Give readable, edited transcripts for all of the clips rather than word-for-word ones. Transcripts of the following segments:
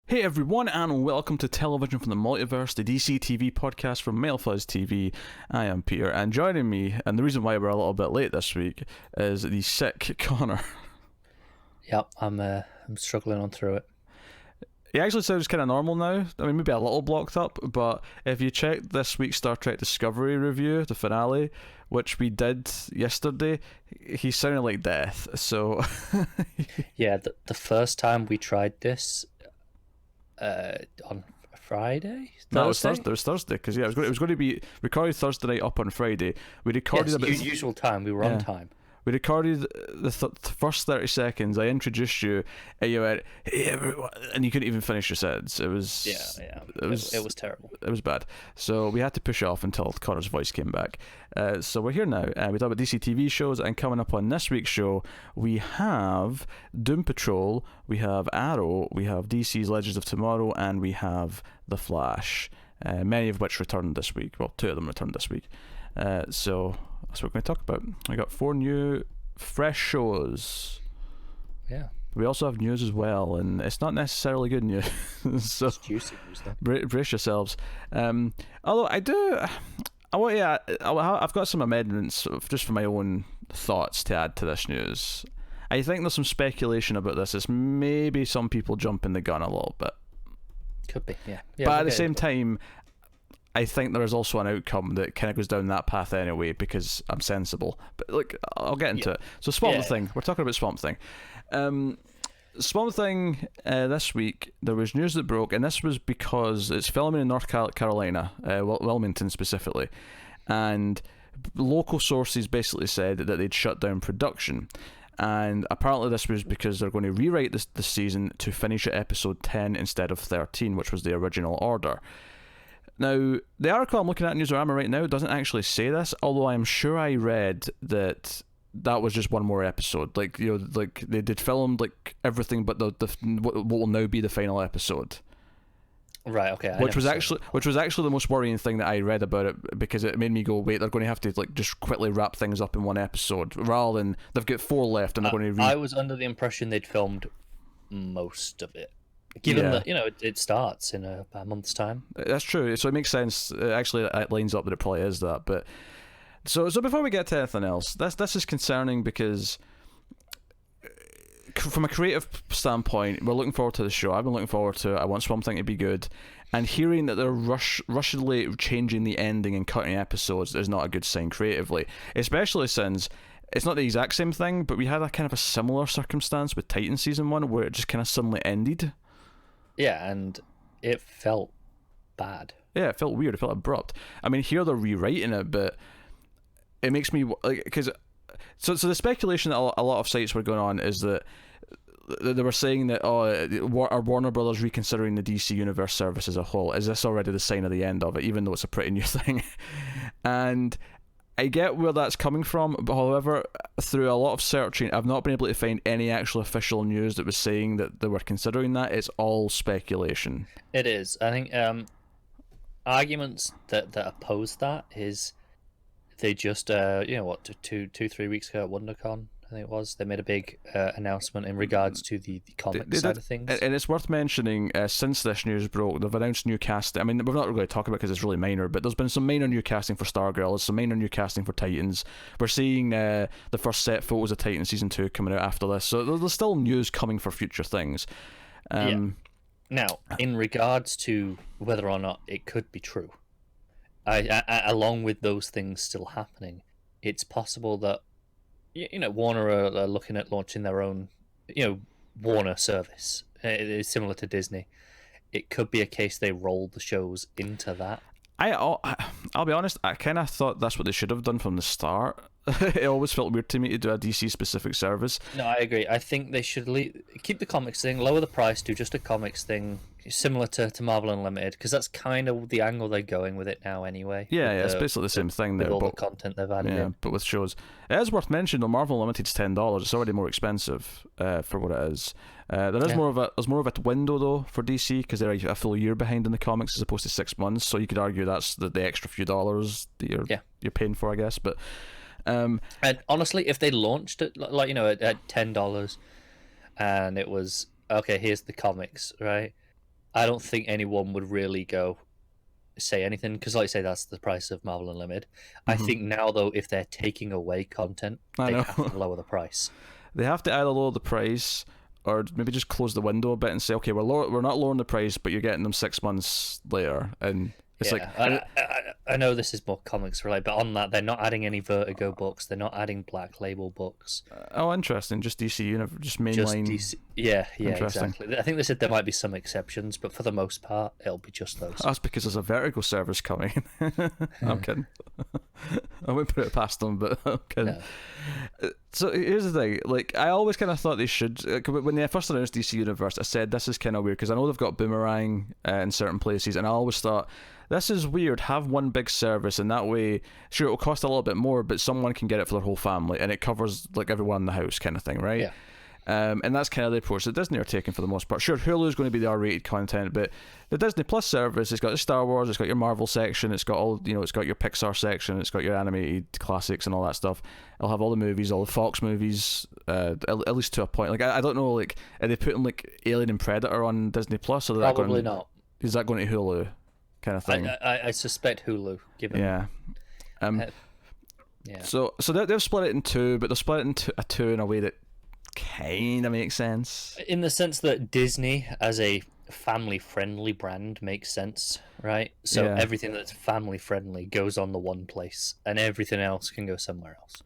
Hey everyone, and welcome to Television from the Multiverse, the DC TV podcast from MailFuzz TV. I am Peter, and joining me, and the reason why we're a little bit late this week, is the sick Connor. Yep, I'm struggling on through it. He actually sounds kind of normal now. I mean, maybe a little blocked up, but if you check this week's Star Trek Discovery review, the finale, which we did yesterday, he sounded like death, so... Yeah, the first time we tried this... on Friday? Thursday? No, it was Thursday, because it was going to be recorded Thursday night up on Friday. We recorded usual time, we were on time. We recorded the first 30 seconds. I introduced you, and you went, "Hey everyone," and you couldn't even finish your sentence. It was It was terrible. It was bad. So we had to push it off until Connor's voice came back. So we're here now. We talk about DC TV shows, and coming up on this week's show, we have Doom Patrol, we have Arrow, we have DC's Legends of Tomorrow, and we have The Flash. Many of which returned this week. Well, 2 of them returned this week. So that's what we're going to talk about. We got 4 new, fresh shows. Yeah. We also have news as well, and it's not necessarily good news. So it's juicy news, though. Brace yourselves. Although I've got some amendments just for my own thoughts to add to this news. I think there's some speculation about this. It's maybe some people jumping the gun a little bit. Could be, yeah. But at the same time, I think there is also an outcome that kind of goes down that path anyway, because I'm sensible. But look, I'll get into it. So Swamp Thing. We're talking about Swamp Thing. Swamp Thing, this week, there was news that broke, and this was because it's filming in North Carolina, Wilmington specifically, and local sources basically said that they'd shut down production. And apparently this was because they're going to rewrite this season to finish at episode 10 instead of 13, which was the original order. Now, the article I'm looking at in Newsarama right now doesn't actually say this, although I'm sure I read that was just one more episode. Like they did film like everything but what will now be the final episode. Right, okay. Which was actually the most worrying thing that I read about it, because it made me go, wait, they're going to have to like just quickly wrap things up in one episode, rather than they've got 4 left and they're going to. I was under the impression they'd filmed most of it. Given that, it starts in a month's time. That's true. So it makes sense. Actually, it lines up that it probably is that. But so before we get to anything else, this is concerning because from a creative standpoint, we're looking forward to the show. I've been looking forward to it. I want Swamp Thing to be good. And hearing that they're rushedly changing the ending and cutting episodes is not a good sign creatively, especially since it's not the exact same thing, but we had a kind of a similar circumstance with Titan Season 1 where it just kind of suddenly ended. Yeah, and it felt bad. Yeah, it felt weird. It felt abrupt. I mean, here they're rewriting it, but it makes me like, because so the speculation that a lot of sites were going on is that they were saying that are Warner Brothers reconsidering the DC Universe service as a whole? Is this already the sign of the end of it, even though it's a pretty new thing? And I get where that's coming from, but however, through a lot of searching, I've not been able to find any actual official news that was saying that they were considering that. It's all speculation. It is. I think arguments that oppose that is they just 2-3 weeks ago at WonderCon, I think it was, they made a big announcement in regards to the comic side of things. And it's worth mentioning, since this news broke, they've announced new casting. I mean, we're not really going to talk about it because it's really minor, but there's been some minor new casting for Stargirl, there's some minor new casting for Titans. We're seeing the first set photos of Titan Season 2 coming out after this, so there's still news coming for future things. Now, in regards to whether or not it could be true, I along with those things still happening, it's possible that Warner are looking at launching their own, Warner service. It's similar to Disney. It could be a case they roll the shows into that. I'll be honest, I kind of thought that's what they should have done from the start. It always felt weird to me to do a DC specific service. No, I agree. I think they should keep the comics thing, lower the price, do just a comics thing, similar to Marvel Unlimited, because that's kind of the angle they're going with it now anyway. Yeah, it's basically the same thing there. With all the content they've added in. But with shows. It is worth mentioning, though, Marvel Unlimited's $10. It's already more expensive for what it is. There's more of a window, though, for DC, because they're a full year behind in the comics as opposed to 6 months, so you could argue that's the extra few dollars that you're paying for, I guess, but... and honestly, if they launched it at $10 and it was okay, here's the comics, right? I don't think anyone would really go say anything because, like I say, that's the price of Marvel Unlimited. I think now though, if they're taking away content, I they know. have to lower the price. They have to either lower the price or maybe just close the window a bit and say, okay, we're not lowering the price, but you're getting them 6 months later. And it's I know this is more comics related, but on that, they're not adding any Vertigo books. They're not adding Black Label books. Oh, interesting. Just DC Universe, just mainline. Just DC, yeah, exactly. I think they said there might be some exceptions, but for the most part, it'll be just those. That's because there's a Vertigo service coming. I'm kidding. I wouldn't put it past them, but I'm kidding. No. So here's the thing. Like, I always kind of thought they should. When they first announced DC Universe, I said this is kind of weird because I know they've got Boomerang in certain places, and I always thought, this is weird. Have one big service, and that way, sure, it'll cost a little bit more, but someone can get it for their whole family, and it covers like everyone in the house, kind of thing, right? Yeah. And that's kind of the approach that Disney are taking for the most part. Sure, Hulu's going to be the R-rated content, but the Disney Plus service, it's got the Star Wars, it's got your Marvel section, it's got all, it's got your Pixar section, it's got your animated classics and all that stuff. It'll have all the movies, all the Fox movies, at least to a point. Like, I don't know, like, are they putting like Alien and Predator on Disney Plus? Or Probably not. Is that going to Hulu? Kind of thing. I suspect Hulu, given. Yeah. Yeah. So they've split it in two, but they've split it into a two in a way that kind of makes sense. In the sense that Disney, as a family-friendly brand, makes sense, right? So everything that's family-friendly goes on the one place, and everything else can go somewhere else.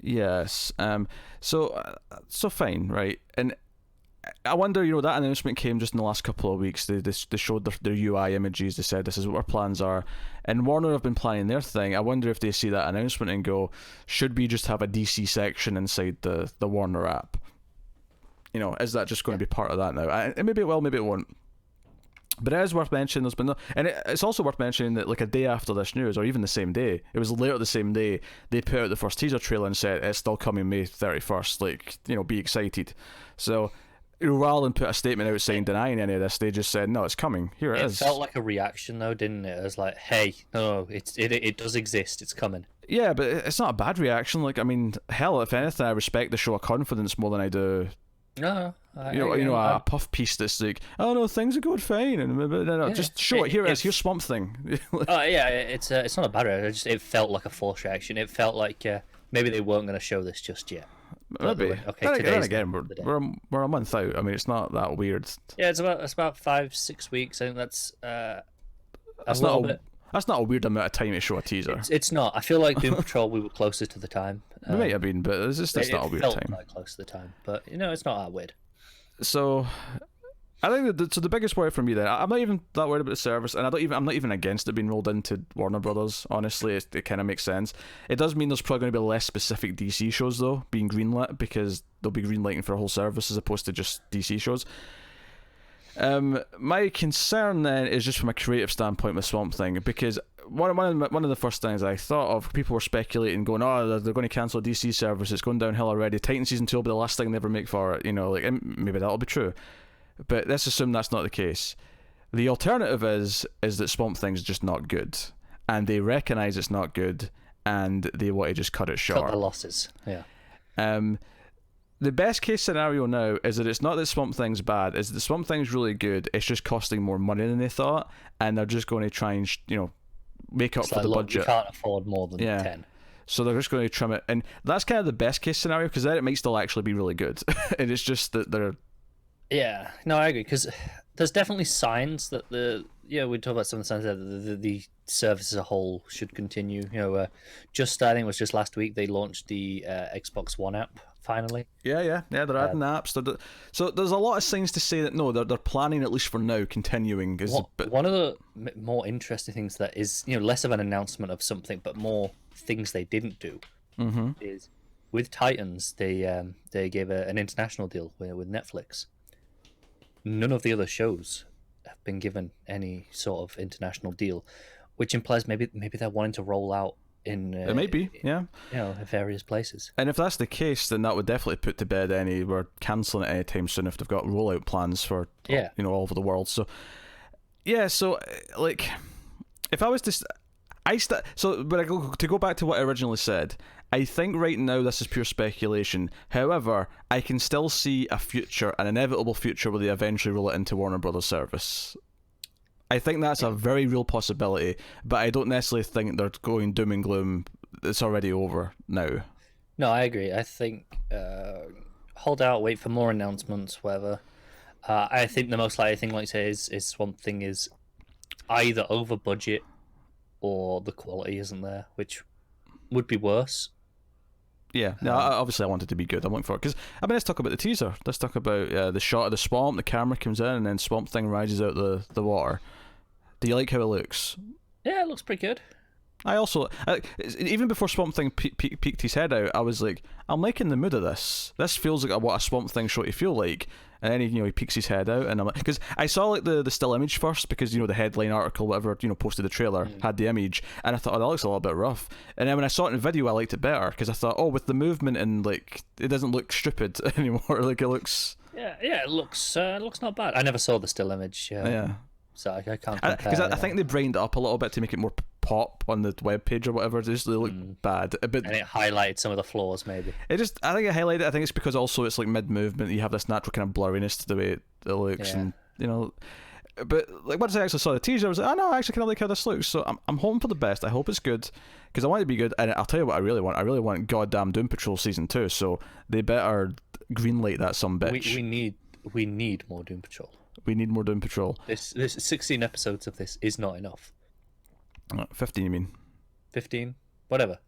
Yes. So fine, right? And I wonder, that announcement came just in the last couple of weeks. They showed their UI images. They said this is what our plans are, and Warner have been planning their thing. I wonder if they see that announcement and go, should we just have a DC section inside the Warner app? Is that just going to be part of that now? And maybe it will, maybe it won't. But it is worth mentioning there's been no, and it's also worth mentioning that like a day after this news, or even the same day, it was later the same day, they put out the first teaser trailer and said it's still coming May 31st. Like, be excited. So rather than put a statement out saying denying any of this, they just said, no, it's coming. Here it is. It felt like a reaction, though, didn't it? It was like, hey, no, it does exist. It's coming. Yeah, but it's not a bad reaction. Like, I mean, hell, if anything, I respect the show of confidence more than I do. No, a puff piece that's like, oh no, things are going fine, and no, just show it. Here it is. Here's Swamp Thing. It's not a bad reaction. It felt like a forced reaction. It felt like maybe they weren't going to show this just yet. Maybe. Okay, then again, we're a month out. I mean, it's not that weird. Yeah, it's about 5-6 weeks. I think that's that's not a weird amount of time to show a teaser. It's not. I feel like Doom Patrol, we were closer to the time. We might have been, but it's not a weird time. It felt close to the time, but it's not that weird. So, I think the biggest worry for me then, I'm not even that worried about the service, and I'm not even against it being rolled into Warner Brothers. Honestly, it kind of makes sense. It does mean there's probably going to be less specific DC shows though being greenlit, because they'll be greenlighting for a whole service as opposed to just DC shows. My concern then is just from a creative standpoint with Swamp Thing, because one of the first things I thought of, people were speculating, going, oh, they're going to cancel a DC service, it's going downhill already, Titan Season 2 will be the last thing they ever make for it, and maybe that'll be true, but let's assume that's not the case. The alternative is that Swamp Thing's just not good, and they recognise it's not good, and they want to just cut it short. Cut the losses, yeah. The best case scenario now is that it's not that Swamp Thing's bad, is that Swamp Thing's really good, it's just costing more money than they thought, and they're just going to try and, make up for the budget. We can't afford more than 10. So they're just going to trim it, and that's kind of the best case scenario, because then it might still actually be really good. And it's just that they're... Yeah, no, I agree, because there's definitely signs that we talk about some of the signs that the service as a whole should continue. I think it was just last week they launched the Xbox One app finally. Yeah, they're adding apps. So there's a lot of signs to say that no, they're planning, at least for now, continuing. One of the more interesting things that is less of an announcement of something, but more things they didn't do, is with Titans. They gave an international deal with Netflix. None of the other shows have been given any sort of international deal, which implies maybe they're wanting to roll out in it may be, yeah, various places. And if that's the case, then that would definitely put to bed we're cancelling it anytime soon if they've got rollout plans for all over the world. So like, if I was to but to go back to what I originally said, I think right now this is pure speculation. However, I can still see a future, an inevitable future, where they eventually roll it into Warner Brothers service. I think that's a very real possibility, but I don't necessarily think they're going doom and gloom. It's already over now. No, I agree. I think hold out, wait for more announcements, whatever. I think the most likely thing, like you say, is Swamp Thing is either over budget or the quality isn't there, which would be worse. Yeah, no, obviously I want it to be good. I'm looking for it. Because, I mean, let's talk about the teaser. Let's talk about the shot of the swamp, the camera comes in, and then Swamp Thing rises out the water. Do you like how it looks? Yeah, it looks pretty good. I also, even before Swamp Thing peeked his head out, I was like, I'm liking the mood of this. This feels like what a Swamp Thing show to feel like. And then he peeks his head out, and I'm like, because I saw like the still image first, because the headline article, whatever, posted the trailer, had the image, and I thought, oh, that looks a little bit rough. And then when I saw it in video, I liked it better, because I thought, oh, with the movement and like, it doesn't look stupid anymore. Like it looks. Yeah, it looks not bad. I never saw the still image. Yeah. So I can't compare. Because I think they brained it up a little bit to make it more pop on the webpage or whatever. It just look bad. But, and it highlighted some of the flaws, maybe. I think it highlighted it. I think it's because also it's like mid-movement. You have this natural kind of blurriness to the way it looks. Yeah. And, but like once I actually saw the teaser, I was like, oh no, I actually kind of like how this looks. So I'm hoping for the best. I hope it's good. Because I want it to be good. And I'll tell you what I really want. I really want goddamn Doom Patrol Season 2. So they better greenlight that sumbitch. We need more Doom Patrol. We need more Doom Patrol. This 16 episodes of this is not enough. 15, you mean? 15? Whatever.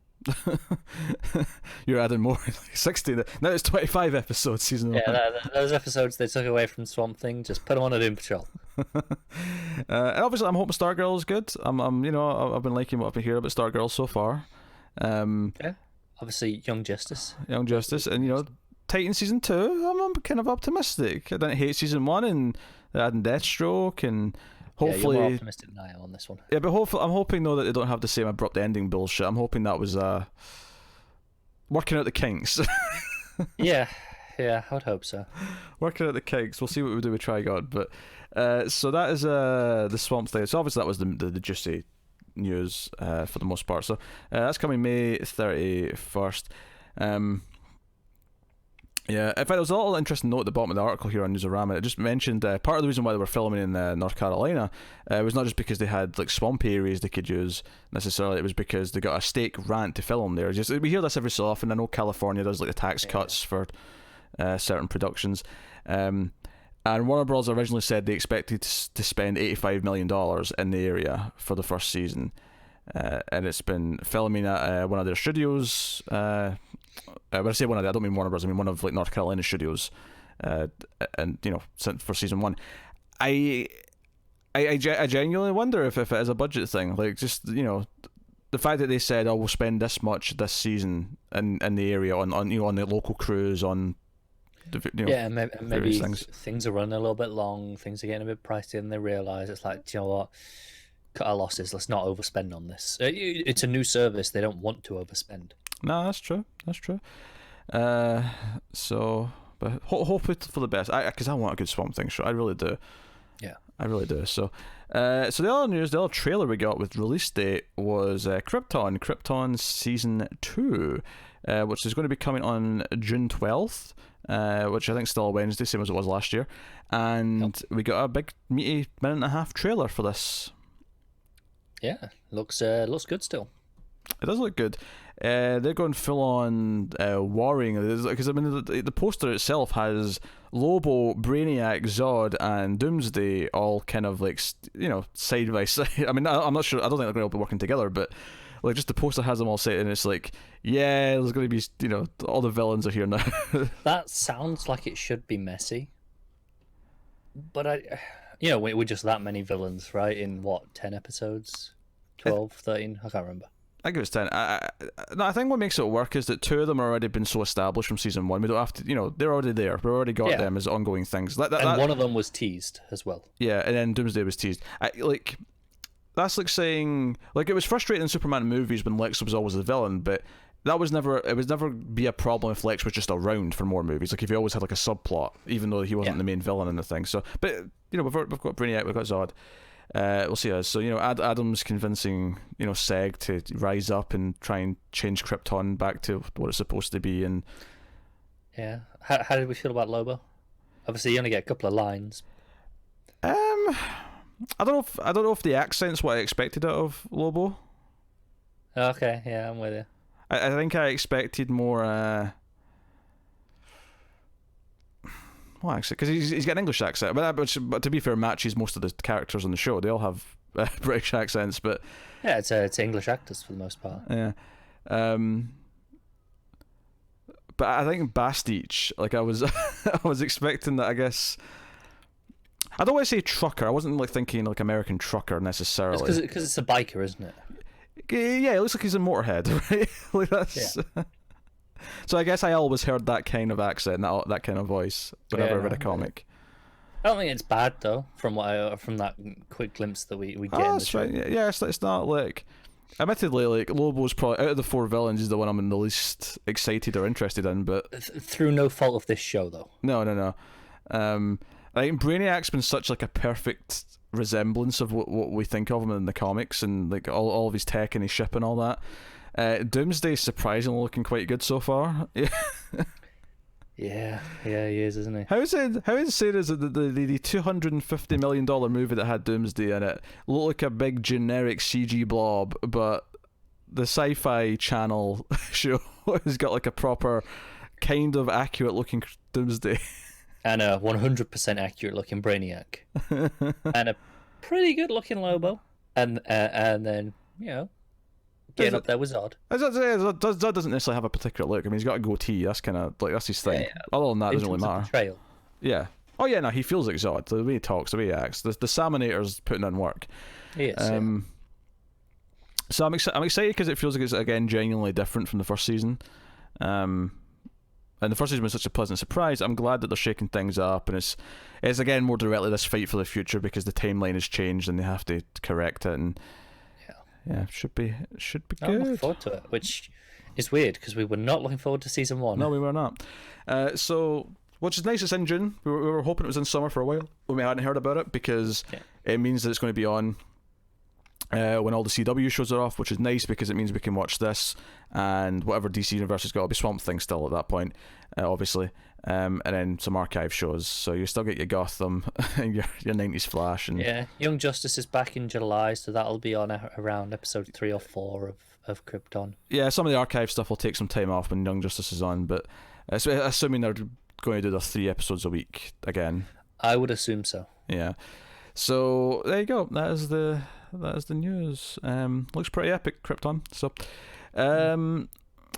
You're adding more. 16. Now it's 25 episodes, season 1. Yeah, those episodes they took away from Swamp Thing, just put them on a Doom Patrol. And obviously, I'm hoping Stargirl is good. I've been liking what I've been hearing about Stargirl so far. Yeah. Obviously, Young Justice. And Titan season 2, I'm kind of optimistic. I didn't hate season 1, and adding Deathstroke, and hopefully. Yeah, you're more optimistic than I am on this one. Yeah, but I'm hoping though that they don't have the same abrupt ending bullshit. I'm hoping that was working out the kinks. yeah, I would hope so. Working out the kinks. We'll see what we do with Trigon, but so that is the Swamp Thing. So obviously that was the juicy news for the most part. So that's coming May 31st. Yeah, in fact, there was a little interesting note at the bottom of the article here on Newsarama. It just mentioned part of the reason why they were filming in North Carolina was not just because they had like swampy areas they could use necessarily. It was because they got a stake rant to film there. We hear this every so often. I know California does like the tax cuts for certain productions, and Warner Bros. Originally said they expected to spend $85 million in the area for the first season, and it's been filming at one of their studios. When I say one of, I don't mean Warner Bros. I mean one of like North Carolina studios, and for season 1, I genuinely wonder if it is a budget thing. Like just the fact that they said, "Oh, we'll spend this much this season in the area on the local crews on." Maybe things are running a little bit long. Things are getting a bit pricey, and they realise it's like, do you know what? Cut our losses. Let's not overspend on this. It's a new service. They don't want to overspend. No, that's true. But hopefully for the best. Because I want a good Swamp Thing show. I really do. Yeah, I really do. So the other news, the other trailer we got with release date was Krypton Season 2, which is going to be coming on June 12th, which I think is still a Wednesday, same as it was last year. And we got a big meaty 1.5-minute trailer for this. Yeah, looks good still. It does look good. They're going full on warring, because I mean the poster itself has Lobo, Brainiac, Zod, and Doomsday all kind of like side by side. I mean, I'm not sure. I don't think they're going to all be working together, but like just the poster has them all set, and it's like, yeah, there's going to be all the villains are here now. That sounds like it should be messy, but we're just that many villains, right? In what, 10 episodes, 12, 13? I can't remember. I think it was 10. I think what makes it work is that 2 of them have already been so established from season 1. We don't have to, they're already there. We've already got them as ongoing things. And one of them was teased as well. Yeah, and then Doomsday was teased. That's like saying, like, it was frustrating in Superman movies when Lex was always the villain, but it was never be a problem if Lex was just around for more movies. Like if he always had like a subplot, even though he wasn't the main villain in the thing. So, but we've got Brainiac, we've got Zod. we'll see. So Adam's convincing Seg to rise up and try and change Krypton back to what it's supposed to be. And yeah, how did we feel about Lobo? Obviously, you only get a couple of lines. I don't know if the accent's what I expected out of Lobo. Okay, yeah, I'm with you. I think I expected more. Well, actually, because he's got an English accent, but to be fair, matches most of the characters on the show. They all have British accents, but yeah, it's English actors for the most part. Yeah, but I think Bastich, like I was expecting that. I guess I don't want to say trucker. I wasn't like thinking like American trucker necessarily. It's because it's a biker, isn't it? Yeah, it looks like he's a Motorhead, right? Like that's. Yeah. So I guess I always heard that kind of accent, that kind of voice whenever I read a comic. I don't think it's bad though, from that quick glimpse that we get in the show. Right. Yeah, it's not like. Admittedly, like Lobo's probably out of the 4 villains is the one I'm in the least excited or interested in, but through no fault of this show though. No. I think Brainiac's been such like a perfect resemblance of what we think of him in the comics, and like all of his tech and his ship and all that. Doomsday's surprisingly looking quite good so far. Yeah, he is, isn't he? How insane is it that the $250 million movie that had Doomsday in it looked like a big generic CG blob, but the Sci-Fi Channel show has got like a proper kind of accurate looking Doomsday. And a 100% accurate looking Brainiac. And a pretty good looking Lobo. And then, getting up there with Zod. Zod doesn't necessarily have a particular look. I mean, he's got a goatee. That's kind of like that's his thing. Yeah. Other than that, it doesn't really matter. Portrayal. Yeah. Oh yeah, no, he feels like Zod. The way he talks, the way he acts. The Salmonator's putting in work. He is. So I'm excited because it feels like it's again genuinely different from the first season. And the first season was such a pleasant surprise. I'm glad that they're shaking things up, and it's again more directly this fight for the future because the timeline has changed and they have to correct it. And yeah, should be good. I'm looking forward to it, which is weird because we were not looking forward to season 1. No, we were not. So, which is nice, it's in June. We were hoping it was in summer for a while when we hadn't heard about it because it means that it's going to be on when all the CW shows are off, which is nice because it means we can watch this and whatever DC Universe has got. It'll be Swamp Thing still at that point, obviously, and then some archive shows. So you still get your Gotham and your 90s Flash. And Young Justice is back in July, so that'll be on around episode 3 or 4 of Krypton. Yeah, some of the archive stuff will take some time off when Young Justice is on, but assuming they're going to do the 3 episodes a week again. I would assume so. Yeah. So there you go. That is the news. Looks pretty epic, Krypton. So,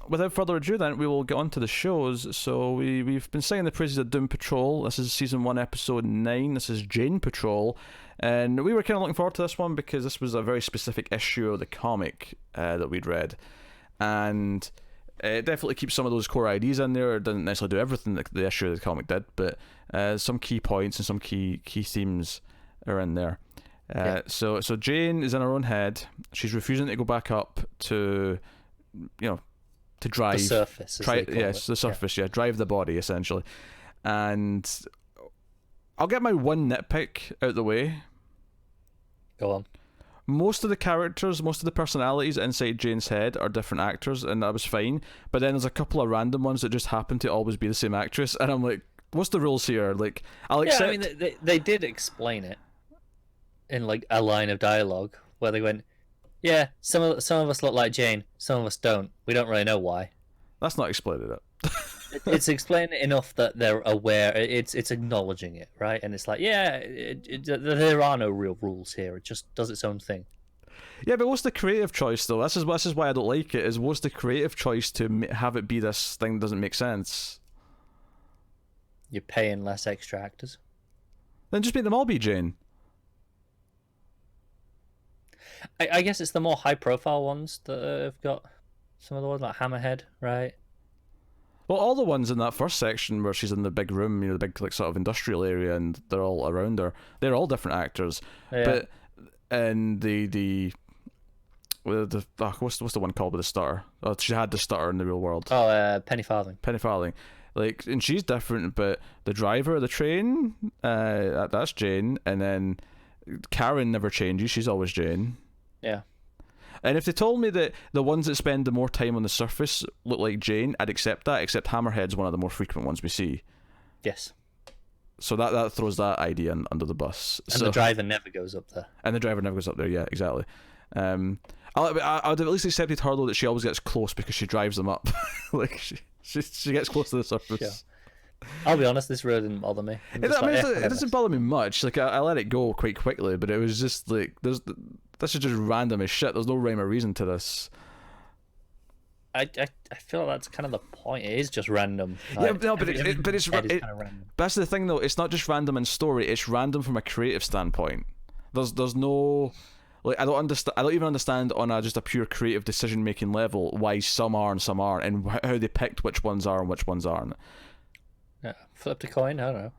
without further ado, then we will get on to the shows. So we've been singing the praises of Doom Patrol. This is season 1, episode 9. This is Jane Patrol, and we were kind of looking forward to this one because this was a very specific issue of the comic that we'd read, and it definitely keeps some of those core ideas in there. It doesn't necessarily do everything that the issue of the comic did, but some key points and some key themes are in there. So Jane is in her own head. She's refusing to go back up to drive the surface. The surface. Yeah, drive the body essentially. And I'll get my one nitpick out the way. Go on. Most of the characters, most of the personalities inside Jane's head are different actors, and that was fine. But then there's a couple of random ones that just happen to always be the same actress, and I'm like, what's the rules here? Like, I'll accept. Yeah, I mean, they did explain it in like a line of dialogue where they went, "Yeah, some of us look like Jane, some of us don't. We don't really know why." That's not explaining it. It's explained enough that they're aware. It's acknowledging it, right? And it's like, there are no real rules here. It just does its own thing. Yeah, but what's the creative choice though? This is why I don't like it. Is what's the creative choice to have it be this thing that doesn't make sense? You're paying less extra actors. Then just make them all be Jane. I guess it's the more high-profile ones that have got some of the ones like Hammerhead, right? Well, all the ones in that first section where she's in the big room, the big like sort of industrial area, and they're all around her. They're all different actors. Yeah. But and what's the one called with the stutter? Oh, she had the stutter in the real world. Oh, Penny Farthing. Penny Farthing. Like, and she's different, but the driver of the train, that's Jane, and then Karen never changes. She's always Jane. Yeah. And if they told me that the ones that spend the more time on the surface look like Jane, I'd accept that, except Hammerhead's one of the more frequent ones we see. Yes. So that throws that idea under the bus. And the driver never goes up there. And the driver never goes up there, yeah, exactly. I'd have at least accepted her, though, that she always gets close because she drives them up. Like, she gets close to the surface. Sure. I'll be honest, this really didn't bother me. It doesn't bother me much. Like, I let it go quite quickly, but it was just like, this is just random as shit. There's no rhyme or reason to this. I feel like that's kind of the point. It is just random. Yeah, no, but it's kind of random. That's the thing, though. It's not just random in story. It's random from a creative standpoint. There's no, like, I don't even understand on just a pure creative decision making level why some are and some aren't, and how they picked which ones are and which ones aren't. Yeah, flipped a coin. I don't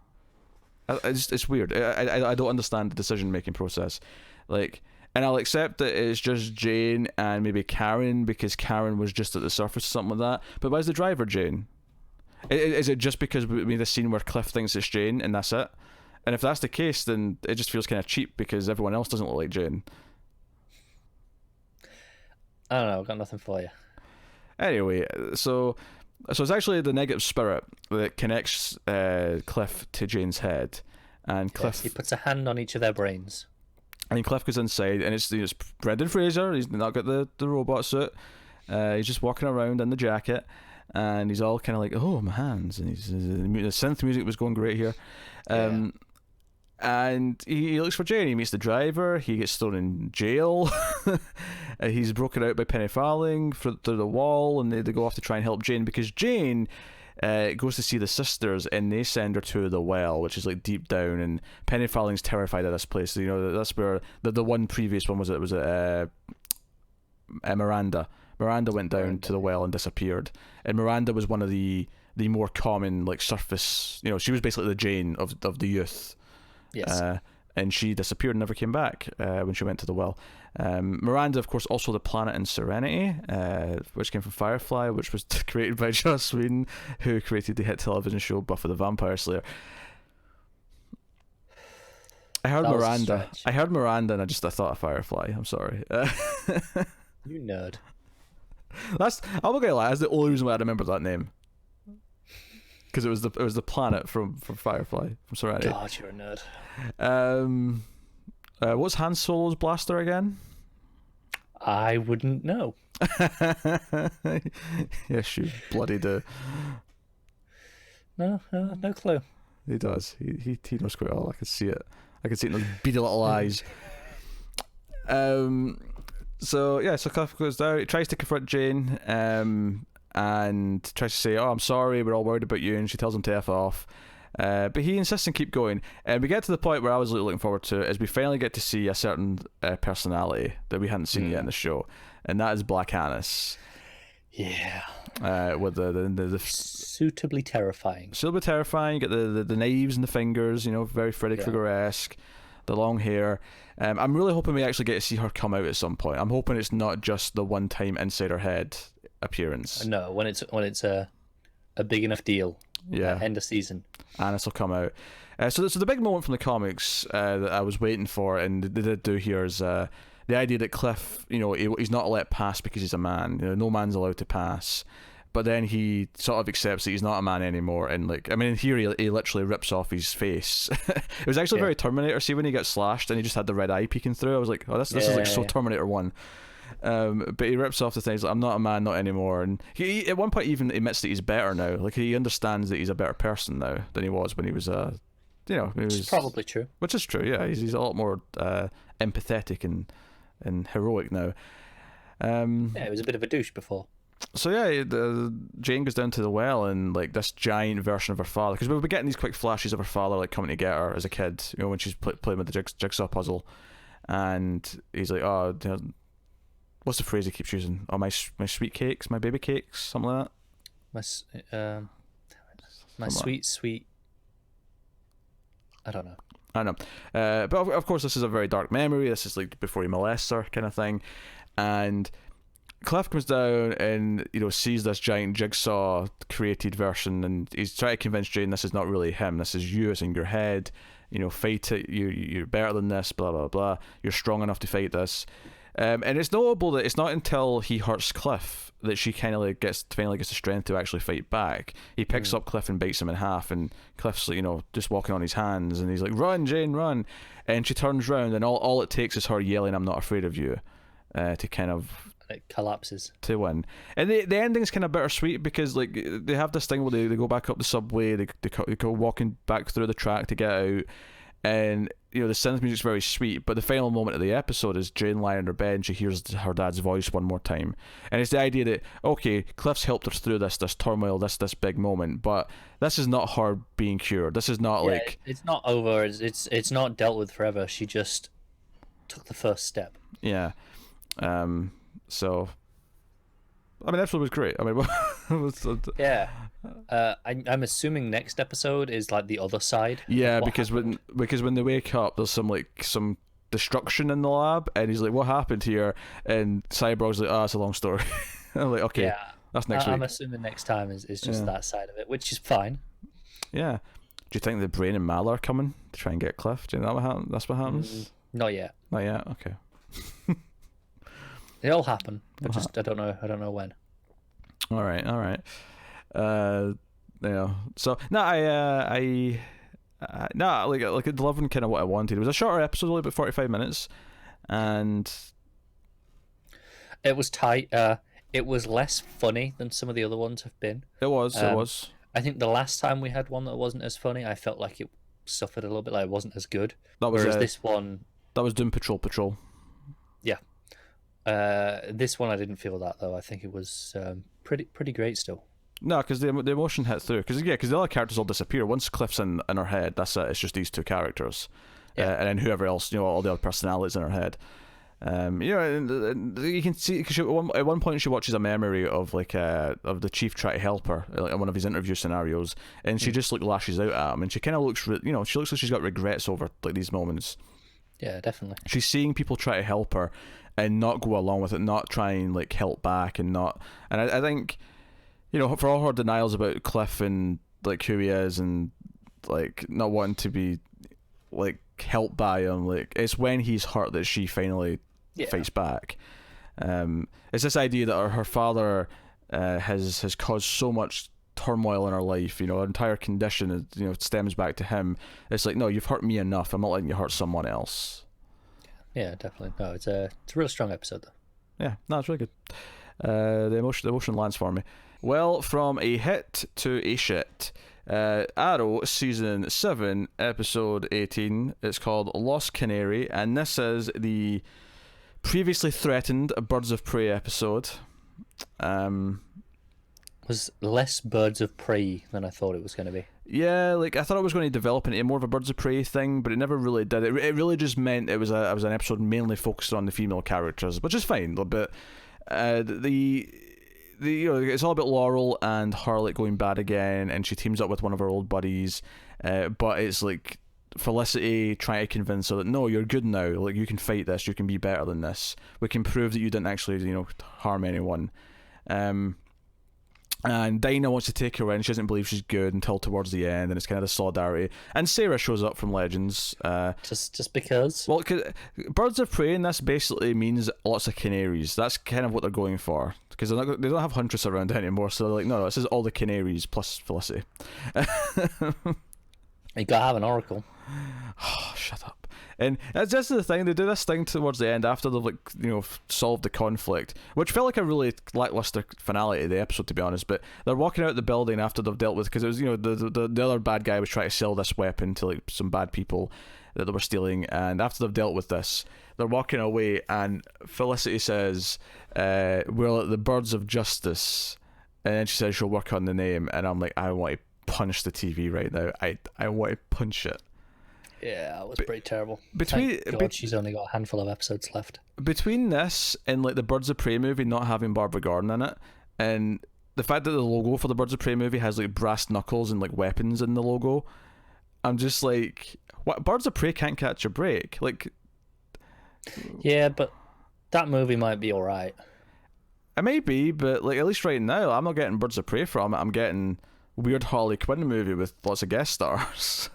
know. It's weird. I don't understand the decision making process, like. And I'll accept that it's just Jane and maybe Karen because Karen was just at the surface or something like that. But why is the driver Jane? Is it just because we made a scene where Cliff thinks it's Jane and that's it? And if that's the case, then it just feels kind of cheap because everyone else doesn't look like Jane. I don't know. I've got nothing for you. Anyway, so it's actually the negative spirit that connects Cliff to Jane's head. And Cliff... Yes, he puts a hand on each of their brains. And Cliff goes inside, and it's Brendan Fraser. He's not got the robot suit. He's just walking around in the jacket, and he's all kind of like, "Oh, my hands!" And the synth music was going great here. And he looks for Jane. He meets the driver. He gets thrown in jail. He's broken out by Penny Farthing through the wall, and they go off to try and help Jane because Jane goes to see the sisters, and they send her to the well, which is like deep down, and Penny Farthing's terrified of this place. So, you know, that's where the one previous one was Miranda. Miranda went down to the well and disappeared, and Miranda was one of the more common, like, surface, you know, she was basically the Jane of the youth. Yes. And she disappeared and never came back when she went to the well. Miranda, of course, also the planet in Serenity, which came from Firefly, which was created by Joss Whedon, who created the hit television show Buffy the Vampire Slayer. I heard Miranda, and I thought of Firefly. I'm sorry. You nerd. I'm not gonna lie. That's the only reason why I remember that name. Because it was the planet from Firefly, from Serenity. God, you're a nerd. What's Han Solo's blaster again? I wouldn't know. Yes, you bloody do. No clue. He does. He knows quite well. I can see it. I can see it in those beady little eyes. So Cliff goes down. He tries to confront Jane. And tries to say, "Oh, I'm sorry, we're all worried about you," and she tells him to F off. But he insists and keep going. And we get to the point where I was looking forward to is we finally get to see a certain personality that we hadn't seen yet in the show, and that is Black Annis. Yeah. With the suitably terrifying. Suitably terrifying. You get the knives and the fingers, you know, very Freddy Krueger-esque. The long hair. I'm really hoping we actually get to see her come out at some point. I'm hoping it's not just the one time inside her head appearance. No, when it's a big enough deal. End of season. Annis will come out. So the big moment from the comics that I was waiting for, and they did do here, is the idea that Cliff, you know, he's not let pass because he's a man. You know, no man's allowed to pass. But then he sort of accepts that he's not a man anymore, and like, I mean, in here he literally rips off his face. It was actually very Terminator. See, when he got slashed and he just had the red eye peeking through, I was like, oh, this is like so Terminator 1. But he rips off the thing. He's like, I'm not a man, not anymore. And he at one point even admits that he's better now. Like, he understands that he's a better person now than he was when he was which is probably true. Which is true, yeah. He's a lot more empathetic and heroic now. He was a bit of a douche before. So Jane goes down to the well, and like this giant version of her father, because we'll be getting these quick flashes of her father like coming to get her as a kid, you know, when she's playing with the jigsaw puzzle, and he's like, oh, you know, what's the phrase he keeps using? Oh, my sweet cakes, my baby cakes, something like that. My sweet. I don't know. But of course, this is a very dark memory. This is like before he molests her, kind of thing, and Cliff comes down and sees this giant jigsaw created version, and he's trying to convince Jane this is not really him. This is you. It's in your head. Fight it. You're better than this. Blah blah blah. You're strong enough to fight this. And it's notable that it's not until he hurts Cliff that she finally gets the strength to actually fight back. He picks up Cliff and bites him in half, and Cliff's just walking on his hands, and he's like, "Run, Jane, run!" And she turns round, and all it takes is her yelling, "I'm not afraid of you," to kind of. It collapses to win. And the ending's kind of bittersweet because they have this thing where they go back up the subway, they go walking back through the track to get out, and the synth music's very sweet, but the final moment of the episode is Jane lying in her bed and she hears her dad's voice one more time, and it's the idea that okay, Cliff's helped her through this turmoil, this big moment, but this is not her being cured. This is not it's not over. It's not dealt with forever. She just took the first step. Yeah. So, I mean, the episode was great. I mean, yeah. I'm assuming next episode is like the other side. Yeah, because when they wake up, there's some destruction in the lab, and he's like, "What happened here?" And Cyborg's like, "Oh, it's a long story." I'm like, "Okay, yeah, that's next week." I'm assuming next time is just that side of it, which is fine. Yeah. Do you think the Brain and Mal are coming to try and get Cliff? Do you know what happens? That's what happens. Not yet. Not yet. Okay. It'll happen. I don't know when. All right. So no, I like 11 kind of what I wanted. It was a shorter episode, only about 45 minutes, and it was tight. It was less funny than some of the other ones have been. It was. I think the last time we had one that wasn't as funny, I felt like it suffered a little bit. Like it wasn't as good. Whereas this one, that was Doom Patrol. Yeah. This one I didn't feel that though. I think it was pretty great still. No, because the emotion hit through. Because the other characters all disappear once Cliff's in her head. That's it. It's just these two characters, and then whoever else, all the other personalities in her head. And you can see because at one point she watches a memory of of the chief trying to help her in one of his interview scenarios, and she just lashes out at him, and she kind of looks, she looks like she's got regrets over these moments. Yeah, definitely. She's seeing people try to help her and not go along with it, not try and help back, and I think, for all her denials about Cliff and who he is and not wanting to be helped by him, it's when he's hurt that she finally fights back. It's this idea that her father has caused so much turmoil in her life, her entire condition stems back to him. It's like, no, you've hurt me enough, I'm not letting you hurt someone else. Yeah, definitely. No, it's a real strong episode though. Yeah, no, it's really good. The emotion lands for me. Well, from a hit to a shit. Arrow season 7 episode 18. It's called Lost Canary, and this is the previously threatened Birds of Prey episode. Was less Birds of Prey than I thought it was going to be. Yeah, I thought it was going to develop into more of a Birds of Prey thing, but it never really did. It really just meant it was an episode mainly focused on the female characters, which is fine. But it's all about Laurel and her going bad again, and she teams up with one of her old buddies. But it's Felicity trying to convince her that no, you're good now. You can fight this. You can be better than this. We can prove that you didn't actually harm anyone. And Dinah wants to take her in. She doesn't believe she's good until towards the end, and it's kind of the solidarity. And Sarah shows up from Legends. Just because? Well, Birds of Prey in this basically means lots of canaries. That's kind of what they're going for. Because they don't have Huntress around anymore, so they're like, no, this is all the canaries plus Felicity. You gotta have an Oracle. Oh, shut up. And that's just the thing, they do this thing towards the end after they've solved the conflict, which felt like a really lackluster finale to the episode, to be honest. But they're walking out the building after they've dealt with, because it was the other bad guy was trying to sell this weapon to some bad people that they were stealing, and after they've dealt with this, they're walking away, and Felicity says, we're like the Birds of Justice, and then she says she'll work on the name, and I'm like, I want to punch the TV right now. I want to punch it. Yeah, it was pretty terrible. Thank God she's only got a handful of episodes left. Between this and the Birds of Prey movie not having Barbara Gordon in it, and the fact that the logo for the Birds of Prey movie has brass knuckles and weapons in the logo, I'm just like, what? Birds of Prey can't catch a break. Yeah, but that movie might be alright. It may be, but like at least right now, I'm not getting Birds of Prey from it. I'm getting weird Harley Quinn movie with lots of guest stars.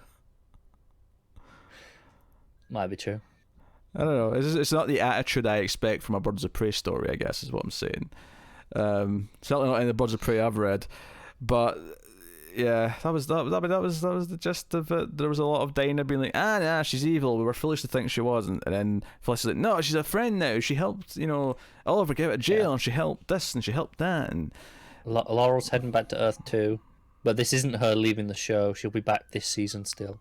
Might be true. I don't know. It's not the attitude I expect from a Birds of Prey story, I guess, is what I'm saying. Certainly not in the Birds of Prey I've read, but yeah, that was the gist of it. There was a lot of Dinah being like, nah, she's evil. We were foolish to think she wasn't, and then Felicity's like, no, she's a friend now. She helped, Oliver get out of jail, and she helped this and she helped that, and Laurel's heading back to Earth too, but this isn't her leaving the show. She'll be back this season still.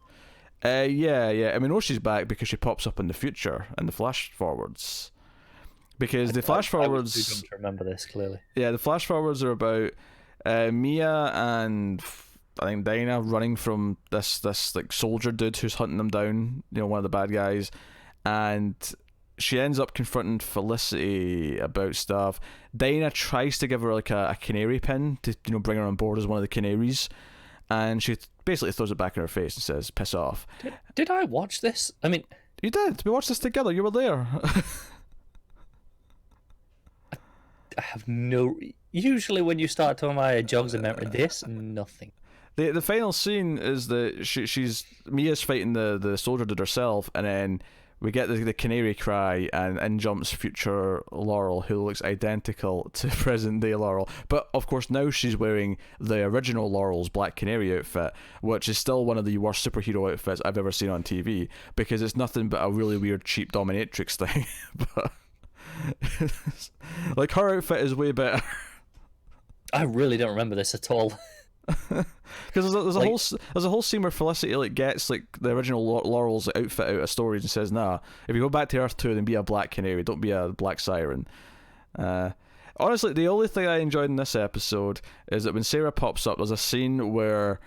Yeah. I mean, she's back because she pops up in the future in the flash forwards. Because the flash forwards. I was too dumb to remember this clearly. Yeah, the flash forwards are about Mia and I think Dinah running from this like soldier dude who's hunting them down. One of the bad guys, and she ends up confronting Felicity about stuff. Dinah tries to give her like a canary pin to bring her on board as one of the canaries, and she basically throws it back in her face and says, "Piss off." Did I watch this? I mean, you did. We watched this together. You were there. I have no. Usually, when you start talking about jogs of memory, this nothing. The final scene is that she's Mia's fighting the soldier dude herself, and then we get the canary cry, and in jumps future Laurel, who looks identical to present day Laurel. But of course now she's wearing the original Laurel's Black Canary outfit, which is still one of the worst superhero outfits I've ever seen on TV, because it's nothing but a really weird cheap dominatrix thing. But like, her outfit is way better. I really don't remember this at all. Because there's a whole scene where Felicity like gets like the original Laurel's outfit out of storage and says, "Nah, if you go back to Earth 2, then be a Black Canary, don't be a Black Siren." Honestly, the only thing I enjoyed in this episode is that when Sarah pops up, there's a scene where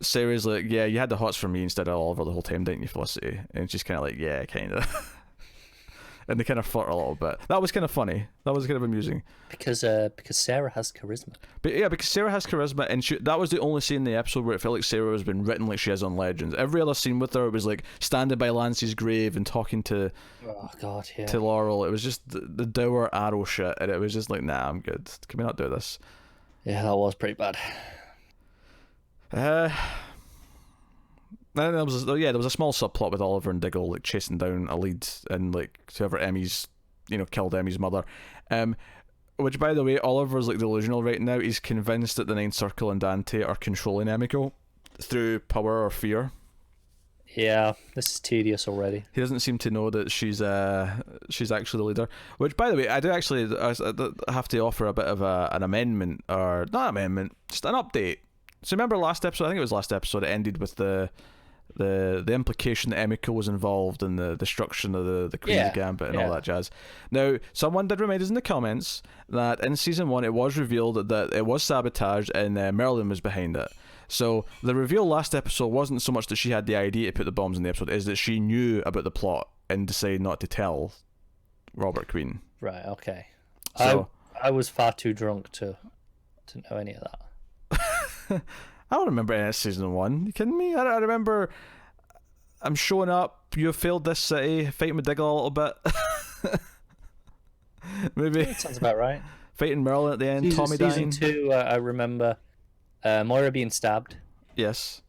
Sarah's like, "Yeah, you had the hots for me instead of Oliver the whole time, didn't you, Felicity?" And she's kind of like, "Yeah, kind of." And they kind of flirt a little bit. That was kind of funny. That was kind of amusing. Because Sarah has charisma. But yeah, because Sarah has charisma, and that was the only scene in the episode where it felt like Sarah has been written like she is on Legends. Every other scene with her, it was like standing by Lance's grave and talking to Laurel. It was just the dour arrow shit, and it was just like, nah, I'm good. Can we not do this? Yeah, that was pretty bad. There was a small subplot with Oliver and Diggle like chasing down a lead, and like whoever Emmy's killed Emmy's mother, which, by the way, Oliver's like delusional right now. He's convinced that the Ninth Circle and Dante are controlling Emiko through power or fear. Yeah, this is tedious already. He doesn't seem to know that she's actually the leader. Which, by the way, I do actually have to offer a bit of an amendment, or not amendment, just an update. So remember last episode? I think it was last episode. It ended with the implication that Emiko was involved in the destruction of the Queen's Gambit and all that jazz. Now, someone did remind us in the comments that in season 1 it was revealed that it was sabotage and Merlin was behind it. So the reveal last episode wasn't so much that she had the idea to put the bombs in the episode, is that she knew about the plot and decided not to tell Robert Queen. Right. Okay. So I was far too drunk to know any of that. I don't remember any of season 1. You kidding me? I remember I'm showing up, you have failed this city, fighting with Diggle a little bit. Maybe. That sounds about right. Fighting Merlin at the end, Tommy dying. Season 2, I remember Moira being stabbed. Yes.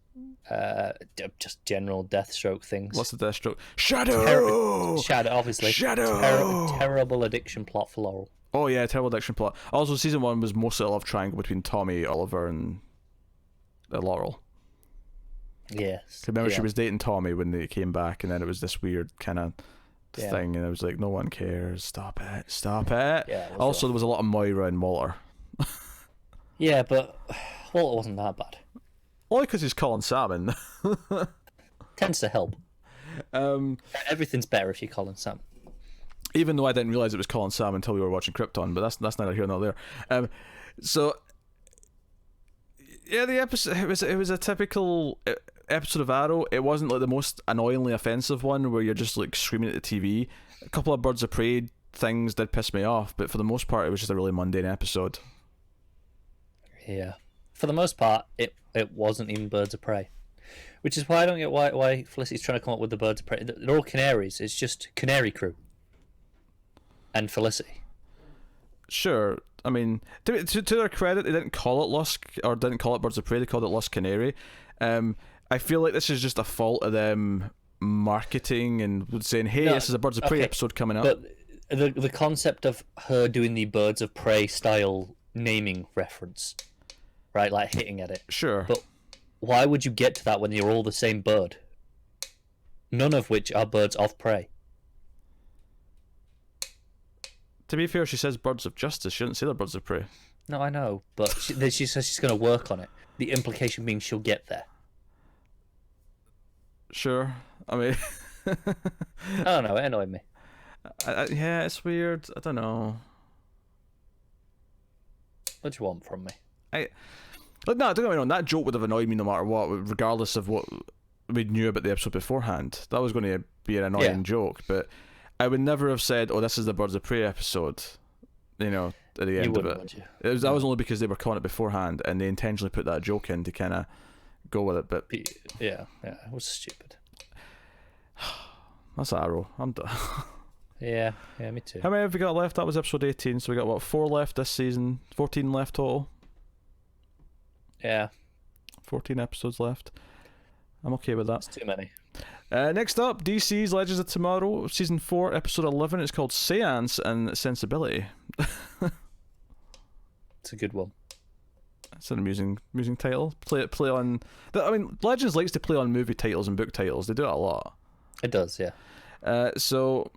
Just general Deathstroke things. What's the Deathstroke? Shadow! Shadow, obviously. Shadow! Terrible addiction plot for Laurel. Oh yeah, terrible addiction plot. Also, season 1 was mostly a love triangle between Tommy, Oliver, and Laurel. Yes. Remember, she was dating Tommy when they came back, and then it was this weird kind of thing, and it was like, no one cares. Stop it. Yeah, also, there was a lot of Moira and Walter. Yeah, but Walter wasn't that bad. Only because he's Colin Salmon. Tends to help. Everything's better if you Colin Salmon. Even though I didn't realize it was Colin Salmon until we were watching Krypton, but that's neither here nor there. So yeah, the episode it was a typical episode of Arrow. It wasn't like the most annoyingly offensive one where you're just like screaming at the TV. A couple of Birds of Prey things did piss me off, but for the most part, it was just a really mundane episode. Yeah, for the most part, it wasn't even Birds of Prey, which is why I don't get why Felicity's trying to come up with the Birds of Prey. They're all canaries. It's just Canary Crew and Felicity. Sure, I mean, to their credit, they didn't call it Birds of Prey. They called it Lost Canary. I feel like this is just a fault of them marketing and saying, "Hey, this is a Birds of Prey episode coming up." But the concept of her doing the Birds of Prey style naming reference, right? Like hitting at it. Sure. But why would you get to that when you're all the same bird? None of which are birds of prey. To be fair, she says Birds of Justice. She didn't say they're Birds of Prey. No, I know, but she says she's going to work on it. The implication being she'll get there. Sure. I mean... I don't know, it annoyed me. Yeah, it's weird. I don't know. What do you want from me? No, don't get me wrong. That joke would have annoyed me no matter what, regardless of what we knew about the episode beforehand. That was going to be an annoying joke, but I would never have said, "Oh, this is the Birds of Prey episode." At the end of it. Would you? That was only because they were calling it beforehand, and they intentionally put that joke in to kind of go with it. But yeah, it was stupid. That's Arrow. I'm done. Yeah, me too. How many have we got left? That was episode 18, so we got 4 left this season. 14 left total. Yeah. 14 episodes left. I'm okay with that. That's too many. Next up, DC's Legends of Tomorrow, season 4, episode 11. It's called Séance and Sensibility. It's a good one. It's an amusing title. Play on. I mean, Legends likes to play on movie titles and book titles. They do it a lot. It does, yeah. So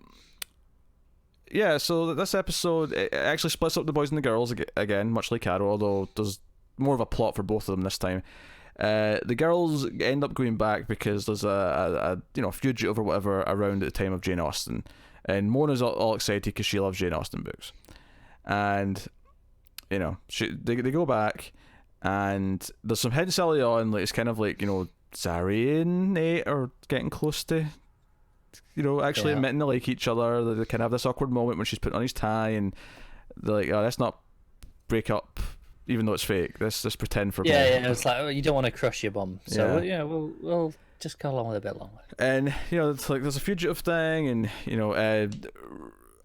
this episode it actually splits up the boys and the girls again, much like Arrow, although there's more of a plot for both of them this time. The girls end up going back because there's a fugitive or whatever around at the time of Jane Austen, and Mona's all excited because she loves Jane Austen books, and they go back, and there's some hints early on, like it's kind of like Zari and Nate are getting close to actually admitting they like each other. They kind of have this awkward moment when she's putting on his tie, and they're like, "Oh, let's not break up." Even though it's fake, let's just pretend for. Yeah, it's like you don't want to crush your bum, so we'll just go along with it a bit longer. And it's like there's a fugitive thing, and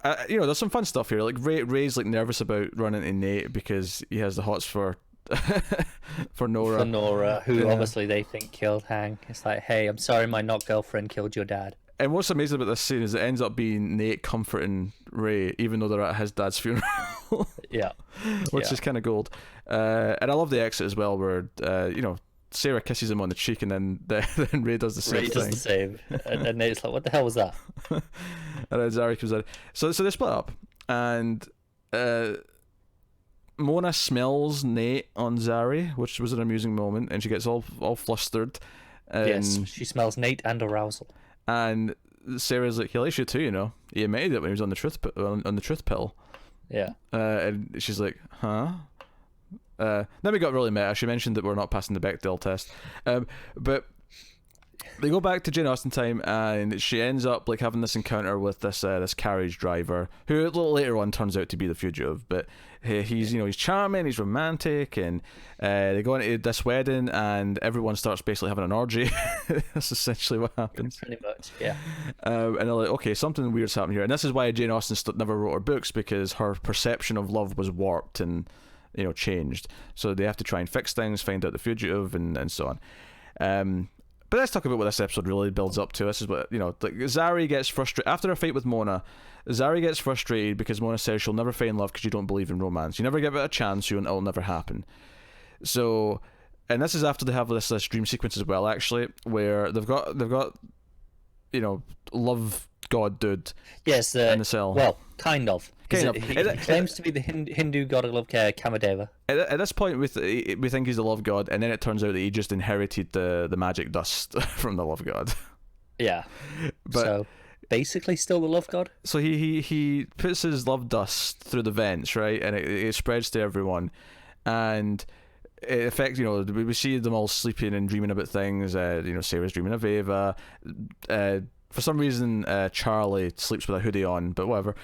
there's some fun stuff here. Like Ray's like nervous about running into Nate because he has the hots for Nora. For Nora, who obviously they think killed Hank. It's like, hey, I'm sorry, my not girlfriend killed your dad. And what's amazing about this scene is it ends up being Nate comforting Ray, even though they're at his dad's funeral. Yeah. Which is kind of gold. And I love the exit as well, where Sarah kisses him on the cheek, and then Ray does the same thing. Ray does the same, and Nate's like, "What the hell was that?" And then Zari comes in. So they split up, and Mona smells Nate on Zari, which was an amusing moment, and she gets all flustered. Yes, she smells Nate and arousal. And Sarah's like, "He likes you too, He admitted it when he was on the truth pill." Yeah. And she's like, "Huh?" Then we got really meta. She mentioned that we're not passing the Bechdel test. But they go back to Jane Austen time, and she ends up like having this encounter with this carriage driver, who a little later on turns out to be the fugitive. But he's he's charming, he's romantic, and they go into this wedding, and everyone starts basically having an orgy. That's essentially what happens. Pretty much, yeah. And they're like, okay, something weird's happening here, and this is why Jane Austen never wrote her books, because her perception of love was warped and changed. So they have to try and fix things, find out the fugitive, and so on. But let's talk about what this episode really builds up to. This is what, Zari gets frustrated. After a fight with Mona, Zari gets frustrated because Mona says she'll never fall in love because you don't believe in romance. You never give it a chance, so it'll never happen. So, and this is after they have this dream sequence as well, actually, where they've got love god dude in the cell. Well, kind of. Kind of. He claims to be the Hindu god of love, Kamadeva. At this point, we think he's the love god, and then it turns out that he just inherited the magic dust from the love god. Yeah. But, so basically, still the love god. So he puts his love dust through the vents, right, and it spreads to everyone, and it affects. We see them all sleeping and dreaming about things. Sarah's dreaming of Ava. For some reason, Charlie sleeps with a hoodie on, but whatever.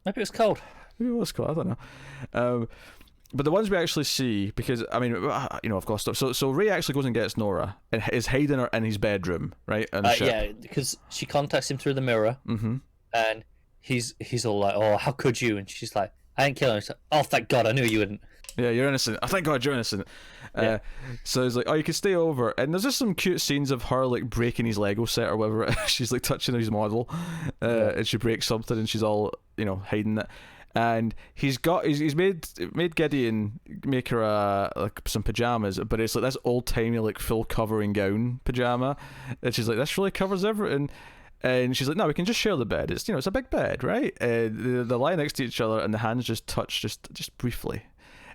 Maybe it's cold. Maybe it was cold, I don't know. But the ones we actually see, because, of course, so Ray actually goes and gets Nora and is hiding her in his bedroom, right? On the ship. Yeah, because she contacts him through the mirror, and he's all like, "Oh, how could you?" And she's like, I didn't kill him. Oh, thank God, I knew you wouldn't. Yeah, you're innocent. Oh, thank God you're innocent. So he's like, oh, you can stay over. And there's just some cute scenes of her like breaking his Lego set or whatever. She's like touching his model, and she breaks something, and she's all hiding it. And he's made Gideon make her like some pajamas, but it's like this old timey like full covering gown pajama, and she's like, this really covers everything. And she's like, no, we can just share the bed. It's it's a big bed, right? And they lie next to each other, and the hands just touch just briefly.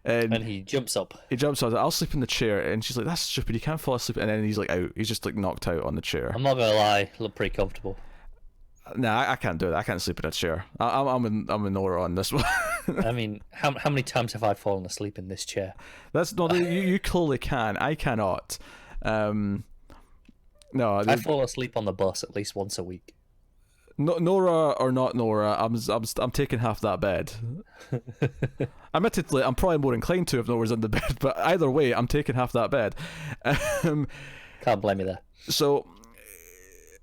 And he jumps up. He jumps up. I'll sleep in the chair, and she's like, "That's stupid. You can't fall asleep." And then he's like out. He's just like knocked out on the chair. I'm not gonna lie, look pretty comfortable. Nah, I can't do it. I can't sleep in a chair. I'm in Nora on this one. I mean, how many times have I fallen asleep in this chair? That's not you clearly can. I cannot. No, I fall asleep on the bus at least once a week. Nora or not Nora, I'm taking half that bed. Admittedly, I'm probably more inclined to if Nora's in the bed, but either way, I'm taking half that bed. Can't blame you there. So,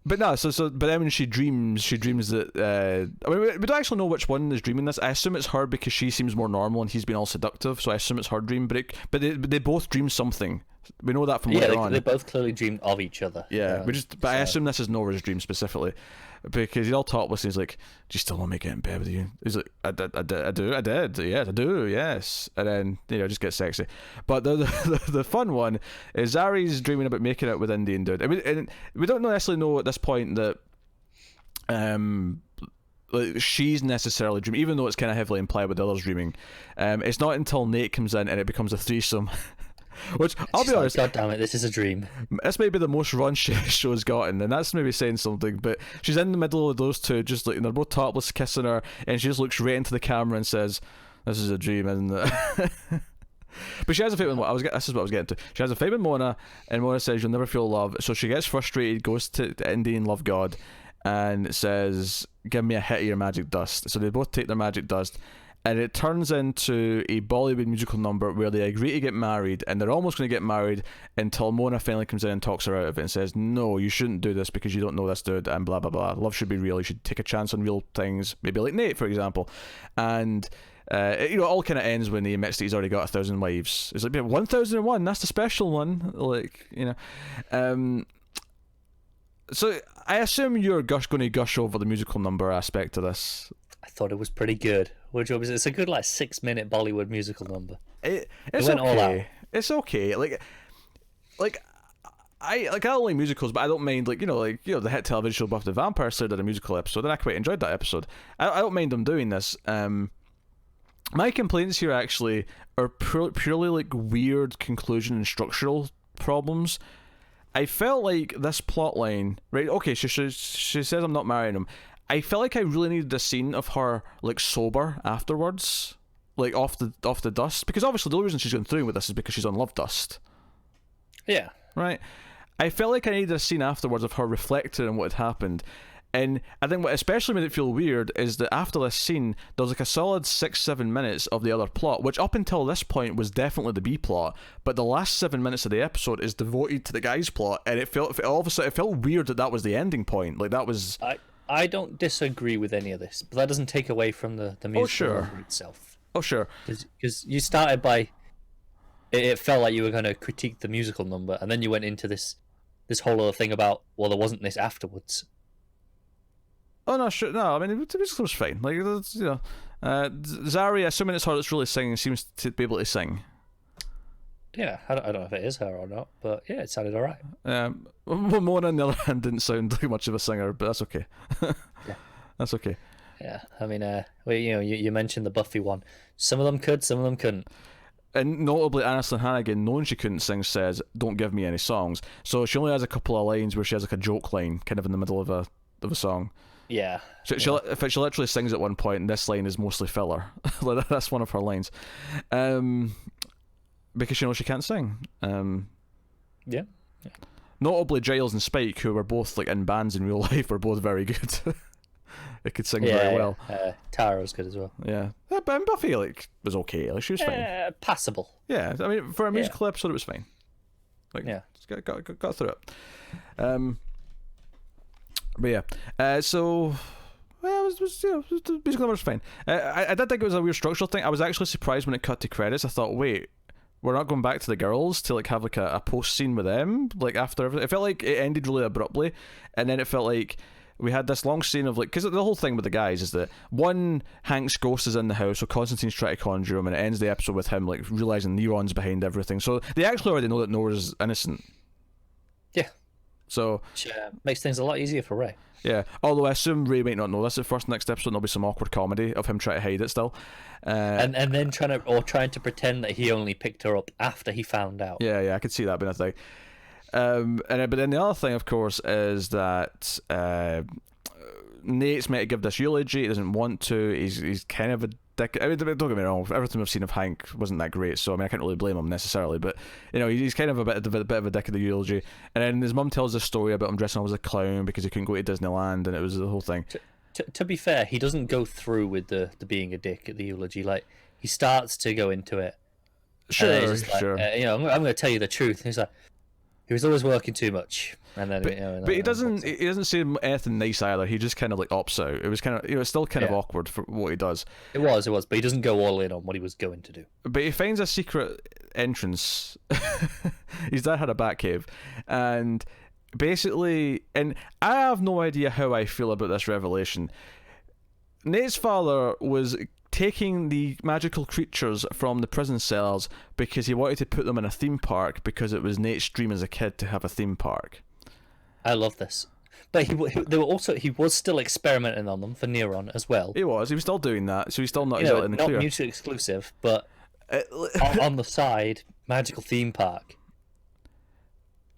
but no, but then when she dreams that I mean, we don't actually know which one is dreaming this. I assume it's her because she seems more normal and he's been all seductive, so I assume it's her dream. But they both dream something. We know that from later on. They both clearly dreamed of each other. Yeah, but I assume this is Nora's dream specifically, because he's all topless and he's like, "Do you still want me to get in bed with you?" He's like, "I did, yes." And then just get sexy. But the fun one is Zari's dreaming about making out with Indian dude. And we don't necessarily know at this point that like she's necessarily dreaming, even though it's kind of heavily implied with the others dreaming. It's not until Nate comes in and it becomes a threesome. Which, I'll be honest, God damn it, this is a dream. This may be the most run show's gotten, and that's maybe saying something, but she's in the middle of those two, just like, they're both topless, kissing her, and she just looks right into the camera and says, "This is a dream," isn't it? But she has a fight with this is what I was getting to. She has a fight with Mona, and Mona says, "You'll never feel love," so she gets frustrated, goes to the Indian love god, and says, "Give me a hit of your magic dust." So they both take their magic dust, and it turns into a Bollywood musical number where they agree to get married, and they're almost going to get married until Mona finally comes in and talks her out of it and says, "No, you shouldn't do this because you don't know this dude," and blah blah blah. Love should be real. You should take a chance on real things, maybe like Nate, for example. And it all kind of ends when he admits that he's already got 1,000 wives. It's like 1,001. That's the special one. So I assume you're going to gush over the musical number aspect of this. I thought it was pretty good. It's a good 6-minute Bollywood musical number. It's went okay. all out. It's okay. I don't like musicals, but I don't mind the hit television show Buffy the Vampire Slayer did a musical episode, and I quite enjoyed that episode. I don't mind them doing this. My complaints here actually are purely weird conclusion and structural problems. I felt like this plot line, right? Okay, she says I'm not marrying him. I felt like I really needed a scene of her sober afterwards, off the dust, because obviously the only reason she's going through with this is because she's on love dust. Yeah. Right. I felt like I needed a scene afterwards of her reflecting on what had happened, and I think what especially made it feel weird is that after this scene, there was a solid 6-7 minutes of the other plot, which up until this point was definitely the B plot, but the last 7 minutes of the episode is devoted to the guy's plot, and it felt weird that was the ending point. That was. I don't disagree with any of this, but that doesn't take away from the musical number itself. Oh, sure. Because you started by... It felt like you were going to critique the musical number, and then you went into this whole other thing about, well, there wasn't this afterwards. Oh, no, sure. No, I mean, the musical was fine. Zari, assuming it's her that's really singing, seems to be able to sing. Yeah, I don't know if it is her or not, but yeah, it sounded alright. Mona, on the other hand, didn't sound like much of a singer, but that's okay. Yeah. That's okay. Yeah, I mean, you mentioned the Buffy one. Some of them could, some of them couldn't. And notably, Aniston Hannigan, knowing she couldn't sing, says, "Don't give me any songs." So she only has a couple of lines where she has a joke line, kind of in the middle of a song. Yeah. She literally sings at one point, and this line is mostly filler. That's one of her lines. Because she knows she can't sing. Yeah. Notably, Giles and Spike, who were both in bands in real life, were both very good. They could sing very well. Tara was good as well. Yeah, but Buffy was okay. She was fine. Passable. Yeah, I mean, for a musical episode, it was fine. Just got through it. But yeah, so Well, musical number was fine. I did think it was a weird structural thing. I was actually surprised when it cut to credits. I thought, wait, we're not going back to the girls to like have like a post scene with them like after everything. It felt like it ended really abruptly, and then it felt like we had this long scene of like, because the whole thing with the guys is that one, Hank's ghost is in the house, so Constantine's trying to conjure him, and it ends the episode with him like realizing Neron's behind everything. So they actually already know that Nora's innocent. Yeah. So which makes things a lot easier for Ray. Yeah, although I assume Ray might not know this at first. Next episode there'll be some awkward comedy of him trying to hide it still, and then trying to pretend that he only picked her up after he found out. Yeah, I could see that being a thing. But then the other thing, of course, is that Nate's meant to give this eulogy. He doesn't want to. He's kind of a dick. I mean, don't get me wrong. Everything we've seen of Hank wasn't that great, so I mean, I can't really blame him necessarily. But you know, he's kind of a bit of a dick of the eulogy. And then his mum tells a story about him dressing up as a clown because he couldn't go to Disneyland, and it was the whole thing. To be fair, he doesn't go through with the being a dick at the eulogy. Like, he starts to go into it. Sure. I'm going to tell you the truth. He's like, he was always working too much, and then. But he doesn't say anything nice either. He just kind of like opts out. It was kind of, it's still kind of awkward for what he does. It was, but he doesn't go all in on what he was going to do. But he finds a secret entrance. His dad had a bat cave, and basically, and I have no idea how I feel about this revelation. Nate's father was taking the magical creatures from the prison cells because he wanted to put them in a theme park because it was Nate's dream as a kid to have a theme park. I love this. But he was still experimenting on them for Neron as well. He was still doing that, so he's still not exactly in the clear. Not mutually exclusive, but on the side, magical theme park.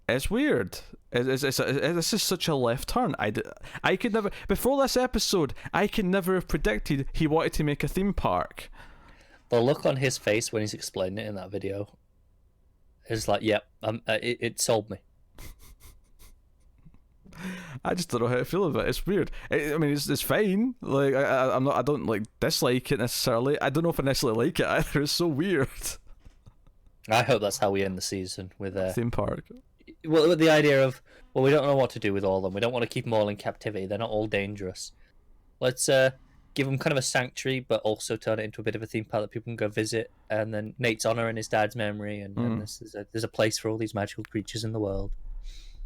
It's weird. This is such a left turn. I could never, before this episode, I could never have predicted he wanted to make a theme park. The look on his face when he's explaining it in that video is like, yep, it sold me. I just don't know how to feel about it. It's weird. I mean, it's fine. Like I don't like dislike it necessarily. I don't know if I necessarily like it either. It's so weird. I hope that's how we end the season with a theme park. Well, with the idea of, well, we don't know what to do with all of them. We don't want to keep them all in captivity. They're not all dangerous. Let's give them kind of a sanctuary, but also turn it into a bit of a theme park that people can go visit. And then Nate's honor and his dad's memory, and there's a place for all these magical creatures in the world.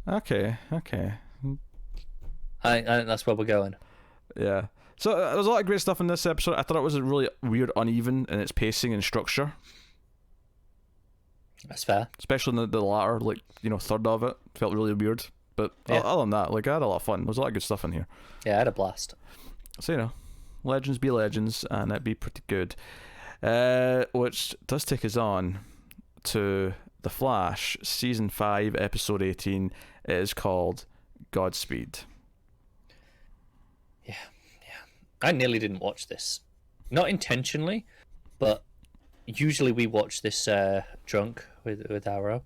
Okay. I think that's where we're going. Yeah. So there's a lot of great stuff in this episode. I thought it was really weird, uneven in its pacing and structure. That's fair. Especially in the latter, third of it. Felt really weird. But other than that, I had a lot of fun. There's a lot of good stuff in here. Yeah, I had a blast. So, legends be legends, and that'd be pretty good. Which does take us on to The Flash, Season 5, Episode 18. It is called Godspeed. Yeah. I nearly didn't watch this. Not intentionally, but usually we watch this drunk with Arrow,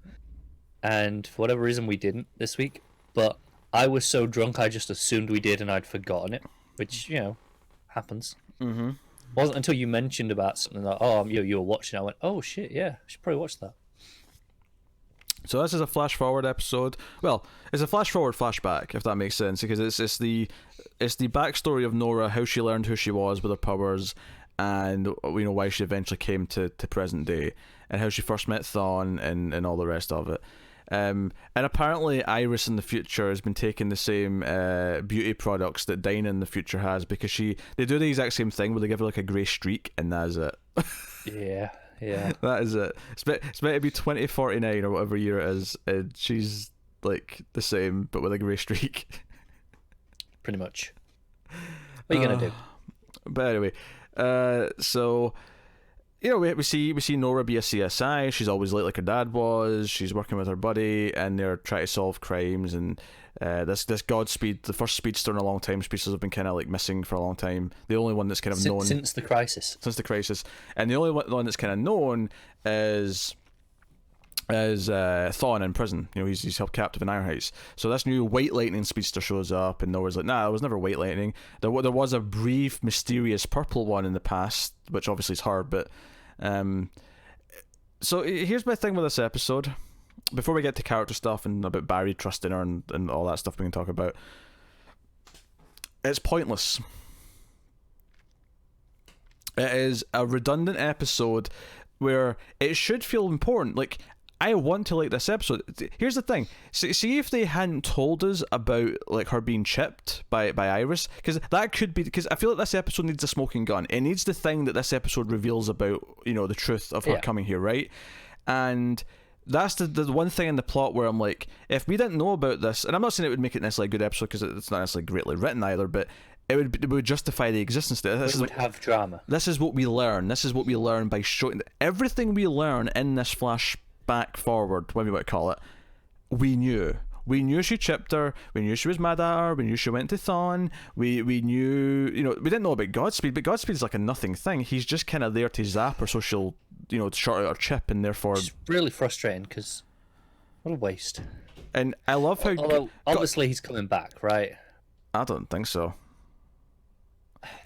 and for whatever reason we didn't this week. But I was so drunk I just assumed we did, and I'd forgotten it, which happens. Mm-hmm. It wasn't until you mentioned about something like, you were watching, I went, oh shit, yeah, I should probably watch that. So this is a flash forward episode. Well, it's a flash forward flashback, if that makes sense, because it's the backstory of Nora, how she learned who she was with her powers, and we know why she eventually came to present day, and how she first met Thawne and all the rest of it. And apparently Iris in the future has been taking the same beauty products that Dinah in the future has, because they do the exact same thing where they give her a grey streak, and that's it. Yeah. That is it. It's meant to be 2049 or whatever year it is, and she's the same but with a grey streak. Pretty much. What are you gonna do? But anyway, so we see Nora be a CSI. She's always late like her dad was. She's working with her buddy, and they're trying to solve crimes. And this Godspeed, the first speedster in a long time. Speedsters have been kind of missing for a long time. The only one that's kind of known since the crisis. And the only one that's kind of known is Thawne in prison. He's held captive in Iron Heights. So this new White Lightning speedster shows up, and Nora's like, nah, it was never White Lightning. There was a brief, mysterious purple one in the past, which obviously is her, but so here's my thing with this episode. Before we get to character stuff and about Barry trusting her and all that stuff we can talk about, it's pointless. It is a redundant episode where it should feel important. Like, I want to like this episode. Here's the thing. See if they hadn't told us about like her being chipped by Iris, because that could be, because I feel like this episode needs a smoking gun. It needs the thing that this episode reveals about, you know, the truth of her coming here, right? And that's the one thing in the plot where I'm like, if we didn't know about this, and I'm not saying it would make it necessarily a good episode because it's not necessarily greatly written either, but it would justify the existence. It would have drama. This is what we learn. This is what we learn by showing everything we learn in this flashback forward, whatever you want to call it. We knew she chipped her. We knew she was mad at her. We knew she went to Thawne. We knew, you know, we didn't know about Godspeed, but Godspeed is like a nothing thing. He's just kind of there to zap her so she'll, you know, short out her chip, and therefore it's really frustrating because what a waste. And I love how, although obviously he's coming back, right? I don't think so.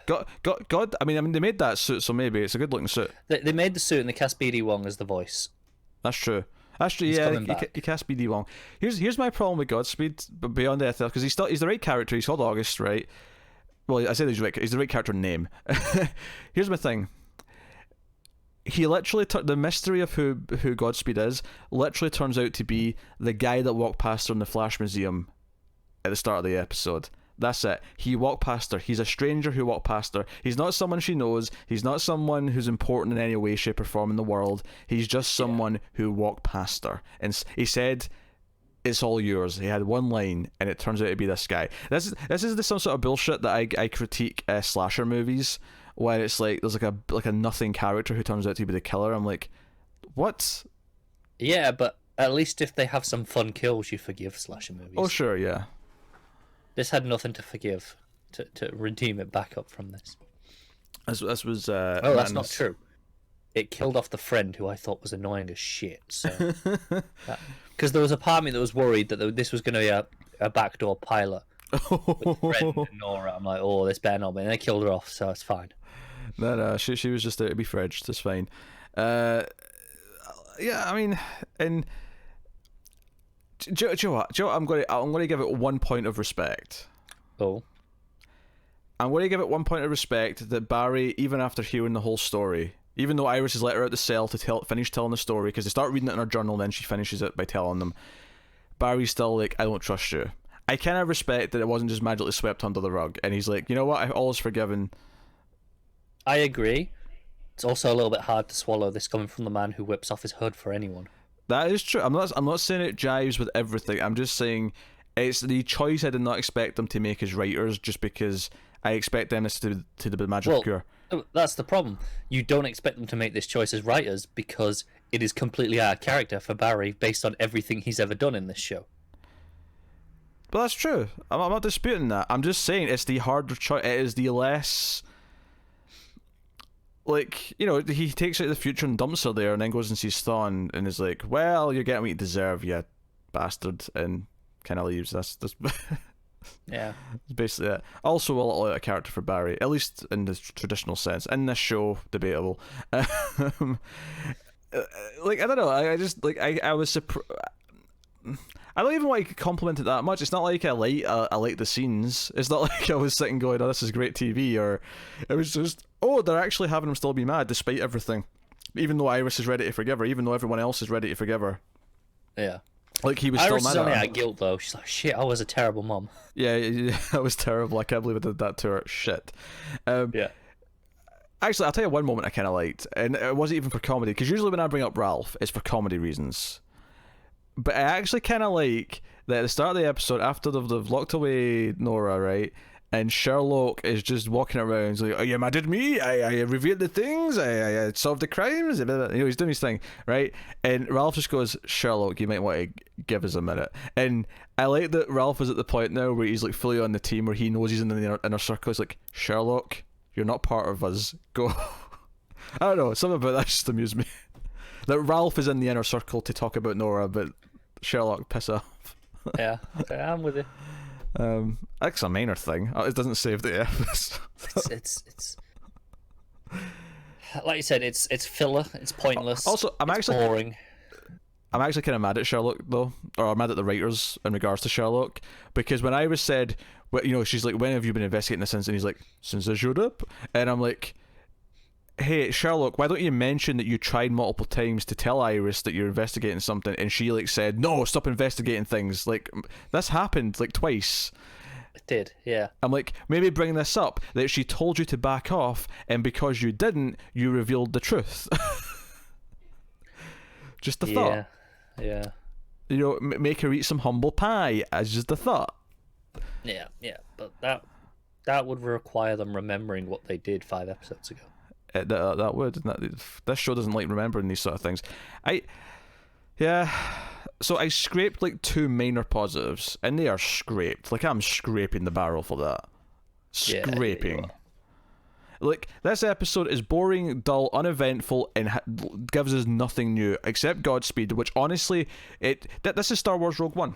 God, I mean, they made that suit, so maybe it's a good looking suit. They made the suit, and they cast BD Wong as the voice. That's true. Yeah, you cast BD Wong. Here's my problem with Godspeed, but beyond anything else, because he's the right character. He's called August, right? Well, I said he's the right character name. Here's my thing. He literally the mystery of who Godspeed is literally turns out to be the guy that walked past her in the Flash Museum at the start of the episode. That's it. He walked past her. He's a stranger who walked past her. He's not someone she knows. He's not someone who's important in any way, shape, or form in the world. He's just someone who walked past her. And he said, "It's all yours." He had one line, and it turns out to be this guy. This is some sort of bullshit that I critique slasher movies, where it's like there's like a nothing character who turns out to be the killer. I'm like, what? Yeah, but at least if they have some fun kills, you forgive slasher movies. Oh sure, yeah. This had nothing to forgive to redeem it back up from this. This was. That's not true. It killed off the friend who I thought was annoying as shit. So, because there was a part of me that was worried that this was going to be a backdoor pilot with Fred and Nora. I'm like, oh, this better not be. And they killed her off, so it's fine. No, she was just there to be fridged. It's fine. Yeah, I mean, and. Do you know what? I'm going to give it 1 point of respect. Oh. I'm going to give it 1 point of respect that Barry, even after hearing the whole story, even though Iris has let her out the cell to finish telling the story, because they start reading it in her journal, then she finishes it by telling them, Barry's still like, I don't trust you. I kind of respect that it wasn't just magically swept under the rug, and he's like, you know what? I've always forgiven. I agree. It's also a little bit hard to swallow this coming from the man who whips off his hood for anyone. That is true. I'm not saying it jives with everything. I'm just saying it's the choice I did not expect them to make as writers, just because I expect them to be magical cure. That's the problem. You don't expect them to make this choice as writers because it is completely out of character for Barry based on everything he's ever done in this show. But that's true. I'm not disputing that. I'm just saying it's the harder choice. It is the less... Like, you know, he takes her to the future and dumps her there, and then goes and sees Thawne and is like, well, you're getting what you deserve, you bastard, and kind of leaves. That's yeah. That's basically it. Also a little out of character for Barry, at least in the traditional sense. In this show, debatable. Like, I don't know, I just, like, I was surprised. I don't even want to compliment it that much. It's not like I like the scenes. It's not like I was sitting going, oh, this is great TV, or it was just, oh, they're actually having him still be mad despite everything. Even though Iris is ready to forgive her, even though everyone else is ready to forgive her. Yeah. Like, he was Iris still mad is only at her. out of guilt, though. She's like, shit, I was a terrible mom. Yeah, that was terrible. I can't believe I did that to her. Shit. Yeah. Actually, I'll tell you one moment I kind of liked, and it wasn't even for comedy, because usually when I bring up Ralph, it's for comedy reasons. But I actually kind of like that at the start of the episode, after they've locked away Nora, right? And Sherlock is just walking around, he's like, oh, you mad at me? I revealed the things, I solved the crimes. You know, he's doing his thing, right? And Ralph just goes, Sherlock, you might want to give us a minute. And I like that Ralph is at the point now where he's like fully on the team, where he knows he's in the inner circle. He's like, Sherlock, you're not part of us. Go. I don't know, something about that just amused me. That Ralph is in the inner circle to talk about Nora, but Sherlock, piss off. Yeah, okay, I'm with you. That's a minor thing. It doesn't save the episode. it's like you said, it's filler. It's pointless. Also, it's boring. I'm actually kind of mad at Sherlock though, or I'm mad at the writers in regards to Sherlock, because when Iris said, well, you know, she's like, when have you been investigating this since? And he's like, since I showed up. And I'm like, hey, Sherlock, why don't you mention that you tried multiple times to tell Iris that you're investigating something, and she, like, said, no, stop investigating things. Like, this happened, like, twice. It did, yeah. I'm like, maybe bring this up, that she told you to back off, and because you didn't, you revealed the truth. Just a thought. Yeah. You know, make her eat some humble pie, as just a thought. Yeah, but that would require them remembering what they did 5 episodes ago. That would. This show doesn't like remembering these sort of things. So I scraped like 2 minor positives, and they are scraped. Like, I'm scraping the barrel for that. Scraping. Yeah, like, this episode is boring, dull, uneventful, and gives us nothing new except Godspeed, which honestly, this is Star Wars Rogue One.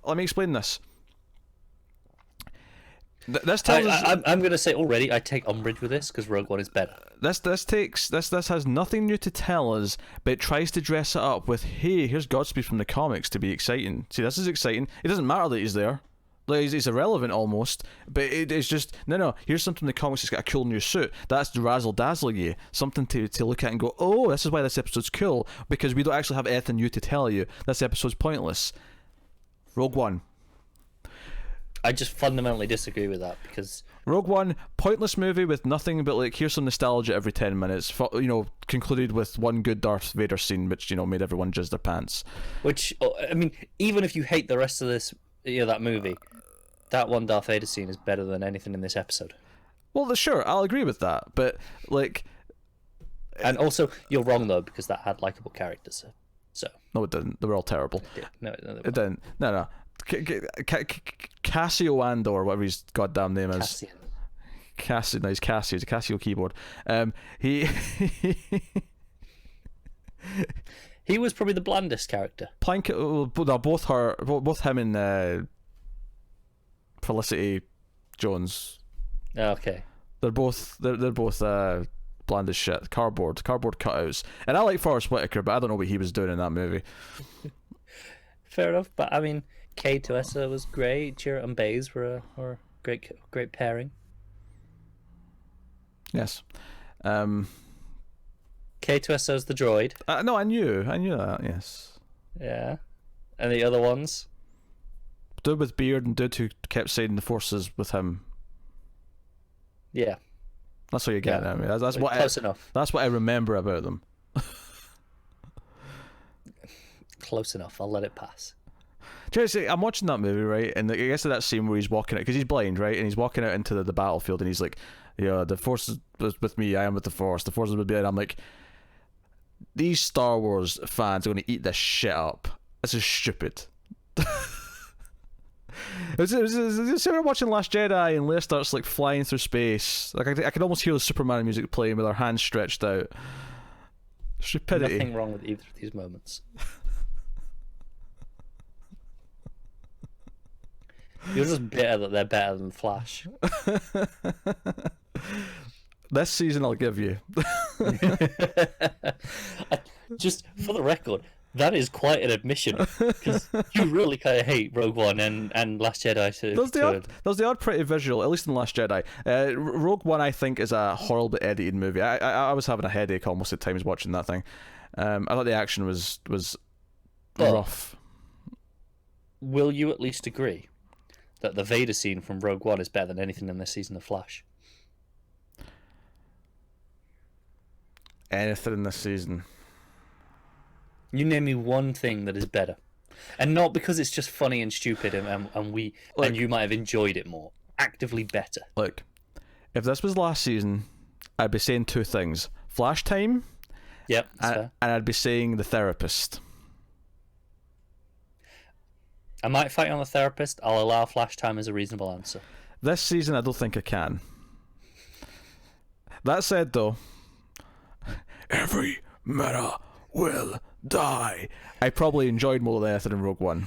Let me explain this. This tells us... I'm going to say already, I take umbrage with this because Rogue One is better. This has nothing new to tell us, but it tries to dress it up with, hey, here's Godspeed from the comics to be exciting. See, this is exciting. It doesn't matter that he's there. Like, he's irrelevant almost, but it's just, no, here's something in the comics that's got a cool new suit. That's to razzle-dazzle you. Something to look at and go, oh, this is why this episode's cool, because we don't actually have anything new to tell you. This episode's pointless. Rogue One. I just fundamentally disagree with that, because Rogue One, pointless movie with nothing but, like, here's some nostalgia every 10 minutes, you know, concluded with one good Darth Vader scene, which, you know, made everyone jizz their pants. Which, I mean, even if you hate the rest of this, that movie, that one Darth Vader scene is better than anything in this episode. Well, sure, I'll agree with that, but, like... And also, you're wrong, though, because that had likable characters, so... No, it didn't. They were all terrible. It did. No, it didn't. No. Cassio Andor, whatever his goddamn name is. Cassio. No, he's Cassio. It's a Casio keyboard. He was probably the blandest character. Both him and Felicity Jones. Okay. They're both bland as shit. Cardboard cutouts. And I like Forrest Whitaker, but I don't know what he was doing in that movie. Fair enough, but I mean, K2SO was great. Chirrut and Baze were a great pairing. Yes. K2SO's the droid. No, I knew that. Yes. Yeah. And the other ones? Dude with beard and dude who kept saying the forces with him. Yeah. That's what you get. I mean, that's what close enough. That's what I remember about them. Close enough. I'll let it pass. Seriously, I'm watching that movie, right? And I guess that scene where he's walking out, because he's blind, right? And he's walking out into the battlefield, and he's like, "Yeah, the Force is with me. I am with the Force. The Force is with me." And I'm like, these Star Wars fans are going to eat this shit up. This is stupid. We're watching Last Jedi, and Leia starts like flying through space. Like I can almost hear the Superman music playing with her hands stretched out. Stupidity. Nothing wrong with either of these moments. You're just bitter that they're better than Flash. This season I'll give you. Just for the record, that is quite an admission, because you really kind of hate Rogue One and Last Jedi. There's the odd pretty visual, at least in Last Jedi. Rogue One, I think, is a horribly edited movie. I was having a headache almost at times watching that thing. I thought the action was rough. Will you at least agree that the Vader scene from Rogue One is better than anything in this season of Flash? Anything in this season. You name me one thing that is better. And not because it's just funny and stupid and you might have enjoyed it more. Actively better. Look, if this was last season, I'd be saying 2 things. Flash time. Yep, that's fair. And I'd be saying The Therapist. I might fight on The Therapist. I'll allow Flash time as a reasonable answer. This season, I don't think I can. That said, though, every meta will die. I probably enjoyed more than anything in Rogue One.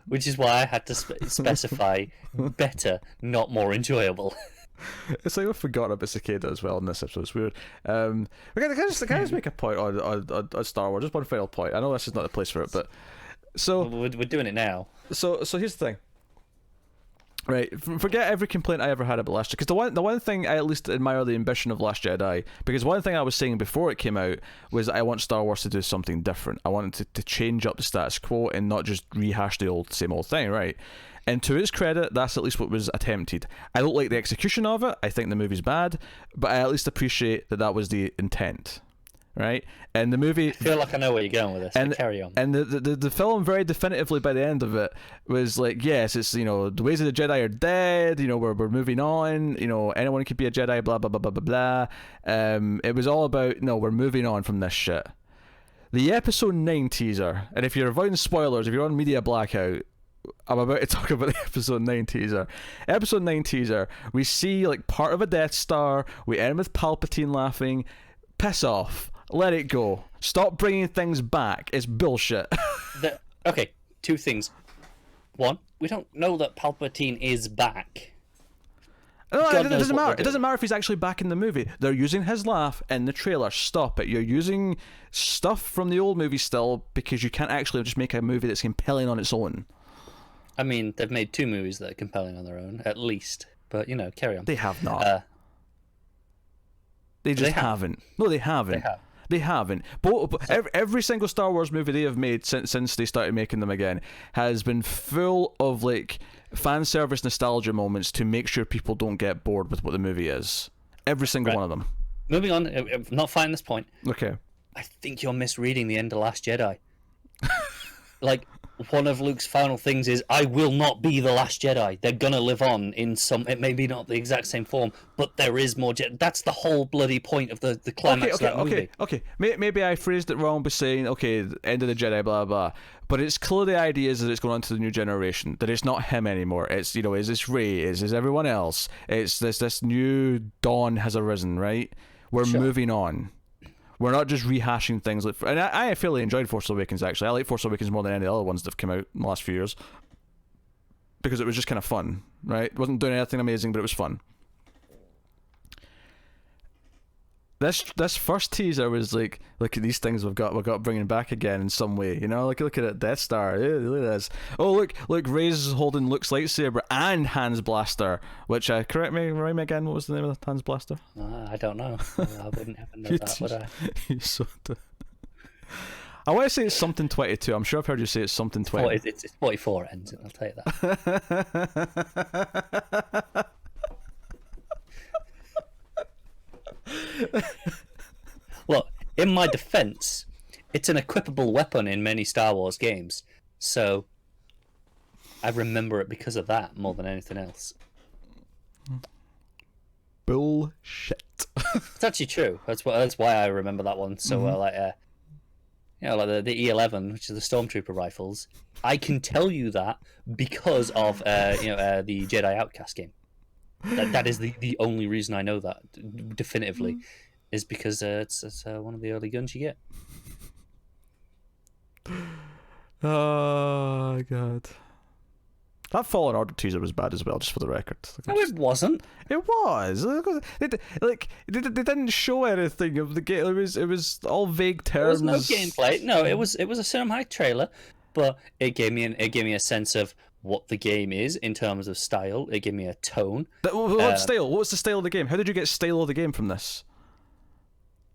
Which is why I had to specify better, not more enjoyable. It's like we've forgotten about Cicada as well in this episode. It's weird. Can I just make a point on Star Wars? Just one final point. I know this is not the place for it, but... So we're doing it now. So here's the thing. Right, forget every complaint I ever had about Last Jedi. Because the one thing, at least in my early ambition of Last Jedi, because one thing I was saying before it came out was I want Star Wars to do something different. I wanted to change up the status quo and not just rehash the same old thing, right? And to its credit, that's at least what was attempted. I don't like the execution of it. I think the movie's bad, but I at least appreciate that was the intent. Right, and the movie. I feel like I know where you're going with this. And carry on. And the film very definitively by the end of it was like, yes, it's the ways of the Jedi are dead. We're moving on. Anyone could be a Jedi. Blah blah blah blah blah blah. It was all about we're moving on from this shit. The Episode 9 teaser, and if you're avoiding spoilers, if you're on media blackout, I'm about to talk about the Episode 9 teaser. Episode 9 teaser, we see like part of a Death Star. We end with Palpatine laughing. Piss off. Let it go. Stop bringing things back. It's bullshit. Okay, two things. One, we don't know that Palpatine is back. No, it doesn't matter. It doesn't matter if he's actually back in the movie. They're using his laugh in the trailer. Stop it. You're using stuff from the old movie still because you can't actually just make a movie that's compelling on its own. I mean, they've made 2 movies that are compelling on their own, at least. But, carry on. They have not. They just haven't. No, they haven't. They haven't. Every single Star Wars movie they have made since they started making them again has been full of like fan service nostalgia moments to make sure people don't get bored with what the movie is. Every single one of them. Moving on, I'm not finding this point. Okay. I think you're misreading the end of Last Jedi. Like, one of Luke's final things is, I will not be the last Jedi. They're gonna live on in some, it may be not the exact same form, but there is more Jedi. That's the whole bloody point of the climax of that movie. Okay. Maybe I phrased it wrong by saying, okay, end of the Jedi, blah, blah. But it's clear the idea is that it's going on to the new generation, that it's not him anymore. It's, is this Rey? Is this everyone else? It's this new dawn has arisen, right? We're moving on. We're not just rehashing things. And I fairly enjoyed Force Awakens, actually. I like Force Awakens more than any of the other ones that have come out in the last few years. Because it was just kind of fun, right? It wasn't doing anything amazing, but it was fun. This first teaser was like, look at these things we've got bringing back again in some way, Like look at it, Death Star, look at this. Oh look, Rey's holding Luke's lightsaber and Han's blaster, which remind me again, what was the name of Han's blaster? I don't know. I wouldn't have know that, would I? I want to say it's something 22. I'm sure I've heard you say it's something 20. It's 44 it ends, I'll tell you that. Look, in my defense, it's an equipable weapon in many Star Wars games, so I remember it because of that more than anything else. Bullshit. It's actually true. That's why I remember that one so well. Like the E11, which is the Stormtrooper rifles. I can tell you that because of the Jedi Outcast game. That is the only reason I know that definitively, is because it's one of the early guns you get. Oh god, that Fallen Order teaser was bad as well, just for the record. No, it wasn't. It was. They didn't show anything of the game. It was all vague terms. There was no gameplay. No, it was a cinematic trailer, but it gave me a sense of what the game is in terms of style. It gave me a tone. What style? What was the style of the game? How did you get style of the game from this?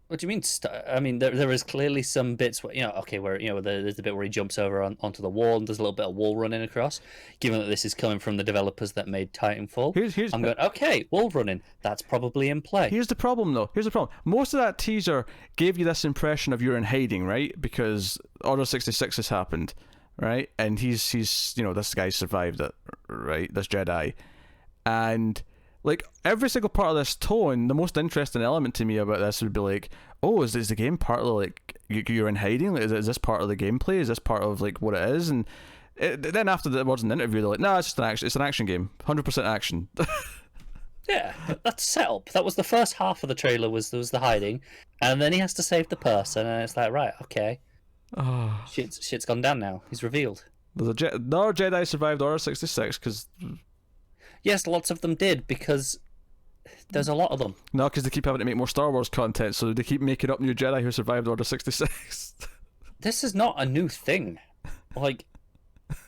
What do you mean? I mean, there is clearly some bits where there's the bit where he jumps over onto the wall and there's a little bit of wall running across. Given that this is coming from the developers that made Titanfall, I'm going, okay, wall running. That's probably in play. Here's the problem, though. Most of that teaser gave you this impression of you're in hiding, right? Because Order 66 has happened. Right, and he's this guy survived it, right? This Jedi, and like every single part of this tone, the most interesting element to me about this would be like, oh, is the game part of like you're in hiding? Like, is this part of the gameplay? Is this part of like what it is? And then after the words in the interview, they're like, no, it's just an action. It's an action game, 100% action. Yeah, that's set up. That was the first half of the trailer. Was the hiding, and then he has to save the person, and it's like, right, okay. Oh. Shit's gone down now. He's revealed. No Jedi survived Order 66 because... Yes, lots of them did, because there's a lot of them. No, because they keep having to make more Star Wars content, so they keep making up new Jedi who survived Order 66. This is not a new thing. Like,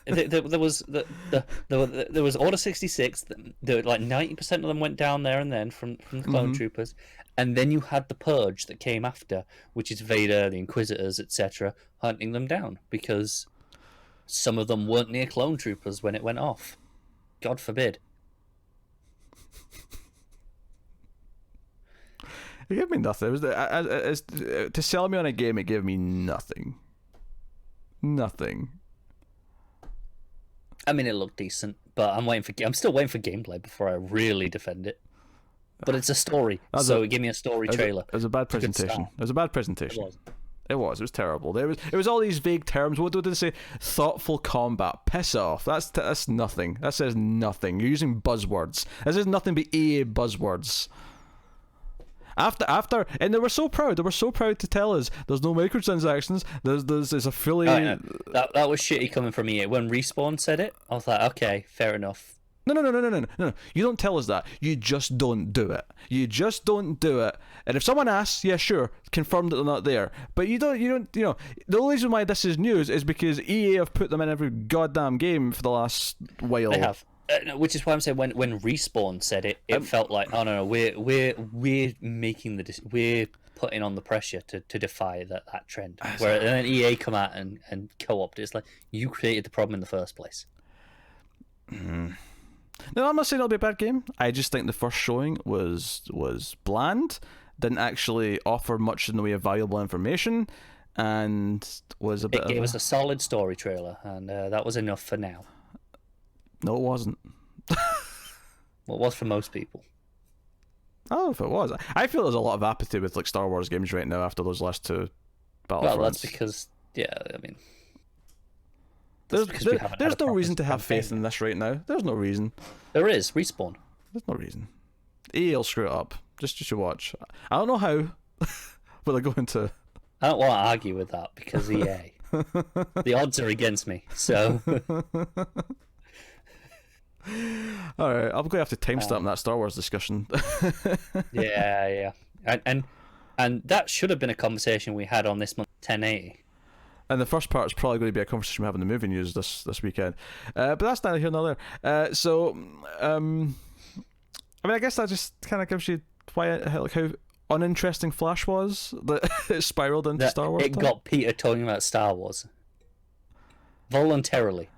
There was there was Order 66. Like 90% of them went down there and then from the clone troopers, and then you had the Purge that came after, which is Vader, the Inquisitors, etc., hunting them down because some of them weren't near clone troopers when it went off. God forbid. It gave me nothing. It was to sell me on a game. It gave me nothing. Nothing. I mean, it looked decent, but I'm still waiting for gameplay before I really defend it. But it's a story, so give me a story trailer. It was a bad presentation. It was a bad presentation. It was terrible. It was all these vague terms. What did they say? Thoughtful combat. Piss off. That's nothing. That says nothing. You're using buzzwords. This is nothing but EA buzzwords. After, and they were so proud. They were so proud to tell us there's no microtransactions. There's a fully. Oh, no. That was shitty coming from EA. When Respawn said it, I was like, okay, fair enough. No. You don't tell us that. You just don't do it. You just don't do it. And if someone asks, yeah, sure, confirm that they're not there. But you don't. You know, the only reason why this is news is because EA have put them in every goddamn game for the last while. They have. No, which is why I'm saying when Respawn said it, it felt like, oh no, we're making we're putting on the pressure to defy that trend. Where then EA come out and co-opt it. It's like, you created the problem in the first place. No, I'm not saying it'll be a bad game. I just think the first showing was bland, didn't actually offer much in the way of valuable information, and was a bit. It was a solid story trailer, and that was enough for now. No, it wasn't. Well, it was for most people. I don't know if it was. I feel there's a lot of apathy with like Star Wars games right now after those last two Battlefronts. Well, that's because, yeah, I mean, there's no reason to have faith in this right now. There's no reason. There is. Respawn. There's no reason. EA will screw it up. Just you watch. I don't know how, but they're going to. I don't want to argue with that because EA. The odds are against me, so. Alright, I'm going to have to timestamp that Star Wars discussion. Yeah. And that should have been a conversation we had on this month 1080. And the first part is probably going to be a conversation we have in the movie news this weekend. But that's neither here nor there. I mean, I guess that just kind of gives you how uninteresting Flash was, that it spiraled into Star Wars. It got Peter talking about Star Wars. Voluntarily.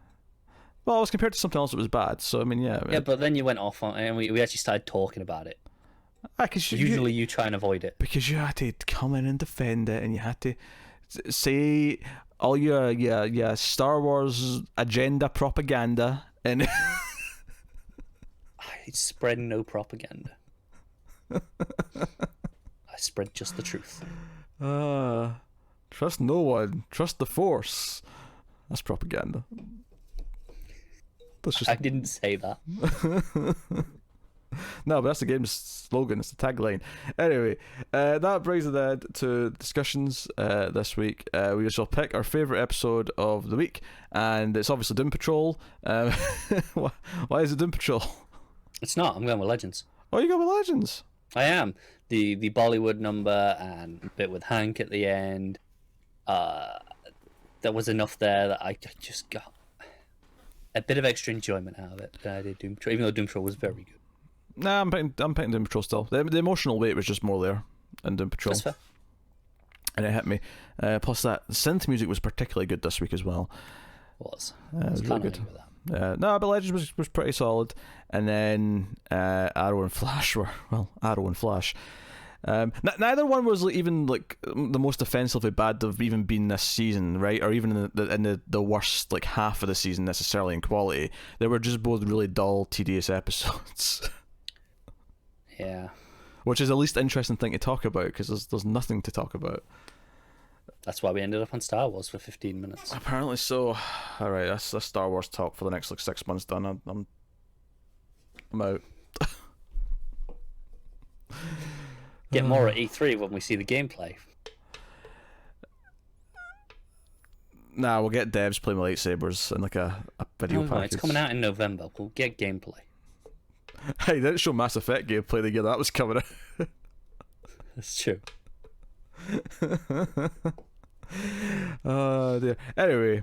Well, it was compared to something else that was bad, so I mean, yeah. Yeah, but then you went off on, and we actually started talking about it. Usually you try and avoid it. Because you had to come in and defend it, and you had to say all your Star Wars agenda propaganda, and I spread no propaganda. I spread just the truth. Trust no one. Trust the Force. That's propaganda. I didn't say that. No, but that's the game's slogan. It's the tagline. Anyway, that brings us then to discussions this week. We shall pick our favourite episode of the week, and it's obviously Doom Patrol. Why is it Doom Patrol? It's not. I'm going with Legends. Oh, you go with Legends? I am. The Bollywood number and a bit with Hank at the end. There was enough there that I just got a bit of extra enjoyment out of it than I did Doom Patrol, even though Doom Patrol was very good. Nah, I'm picking Doom Patrol still. The emotional weight was just more there in Doom Patrol. That's fair. And it hit me. Plus that synth music was particularly good this week as well. It was really good. No, but Legends was pretty solid. And then Arrow and Flash were, well, Arrow and Flash. Neither one was even like the most offensively bad they've even been this season, right? Or even in the worst like half of the season necessarily in quality. They were just both really dull, tedious episodes. Yeah. Which is the least interesting thing to talk about because there's nothing to talk about. That's why we ended up on Star Wars for 15 minutes. Apparently so. All right, that's Star Wars talk for the next like 6 months done. I'm out. Get more at E3 when we see the gameplay. Nah, we'll get devs playing with lightsabers and like a video package. It's coming out in November. We'll get gameplay. Hey, they didn't show Mass Effect gameplay the year that was coming out. That's true. Oh dear. Anyway,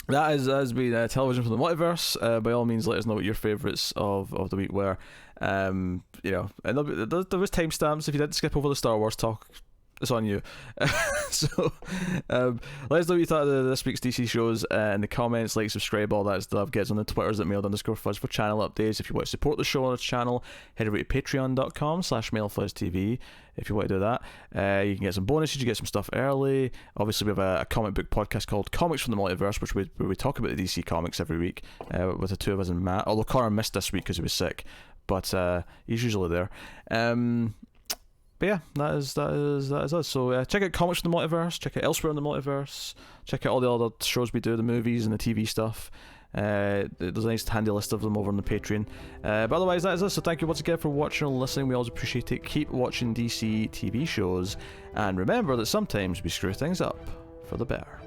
That has been television from the multiverse. By all means, let us know what your favourites of the week were. And there was timestamps. If you didn't skip over the Star Wars talk, it's on you. So let us know what you thought of this week's DC shows in the comments. Like, subscribe, all that stuff. Get us on the Twitters at mailed_fuzz for channel updates. If you want to support the show on its channel, head over to patreon.com/mailfuzztv if you want to do that. You can get some bonuses, you get some stuff early. Obviously, we have a comic book podcast called Comics from the Multiverse, where we talk about the DC comics every week with the two of us and Matt. Although Connor missed this week because he was sick, but he's usually there. But yeah, that is us. So check out Comics from the Multiverse, check out Elsewhere in the Multiverse, check out all the other shows we do, the movies and the TV stuff. There's a nice handy list of them over on the Patreon. But otherwise, that is us. So thank you once again for watching and listening. We always appreciate it. Keep watching DC TV shows, and remember that sometimes we screw things up for the better.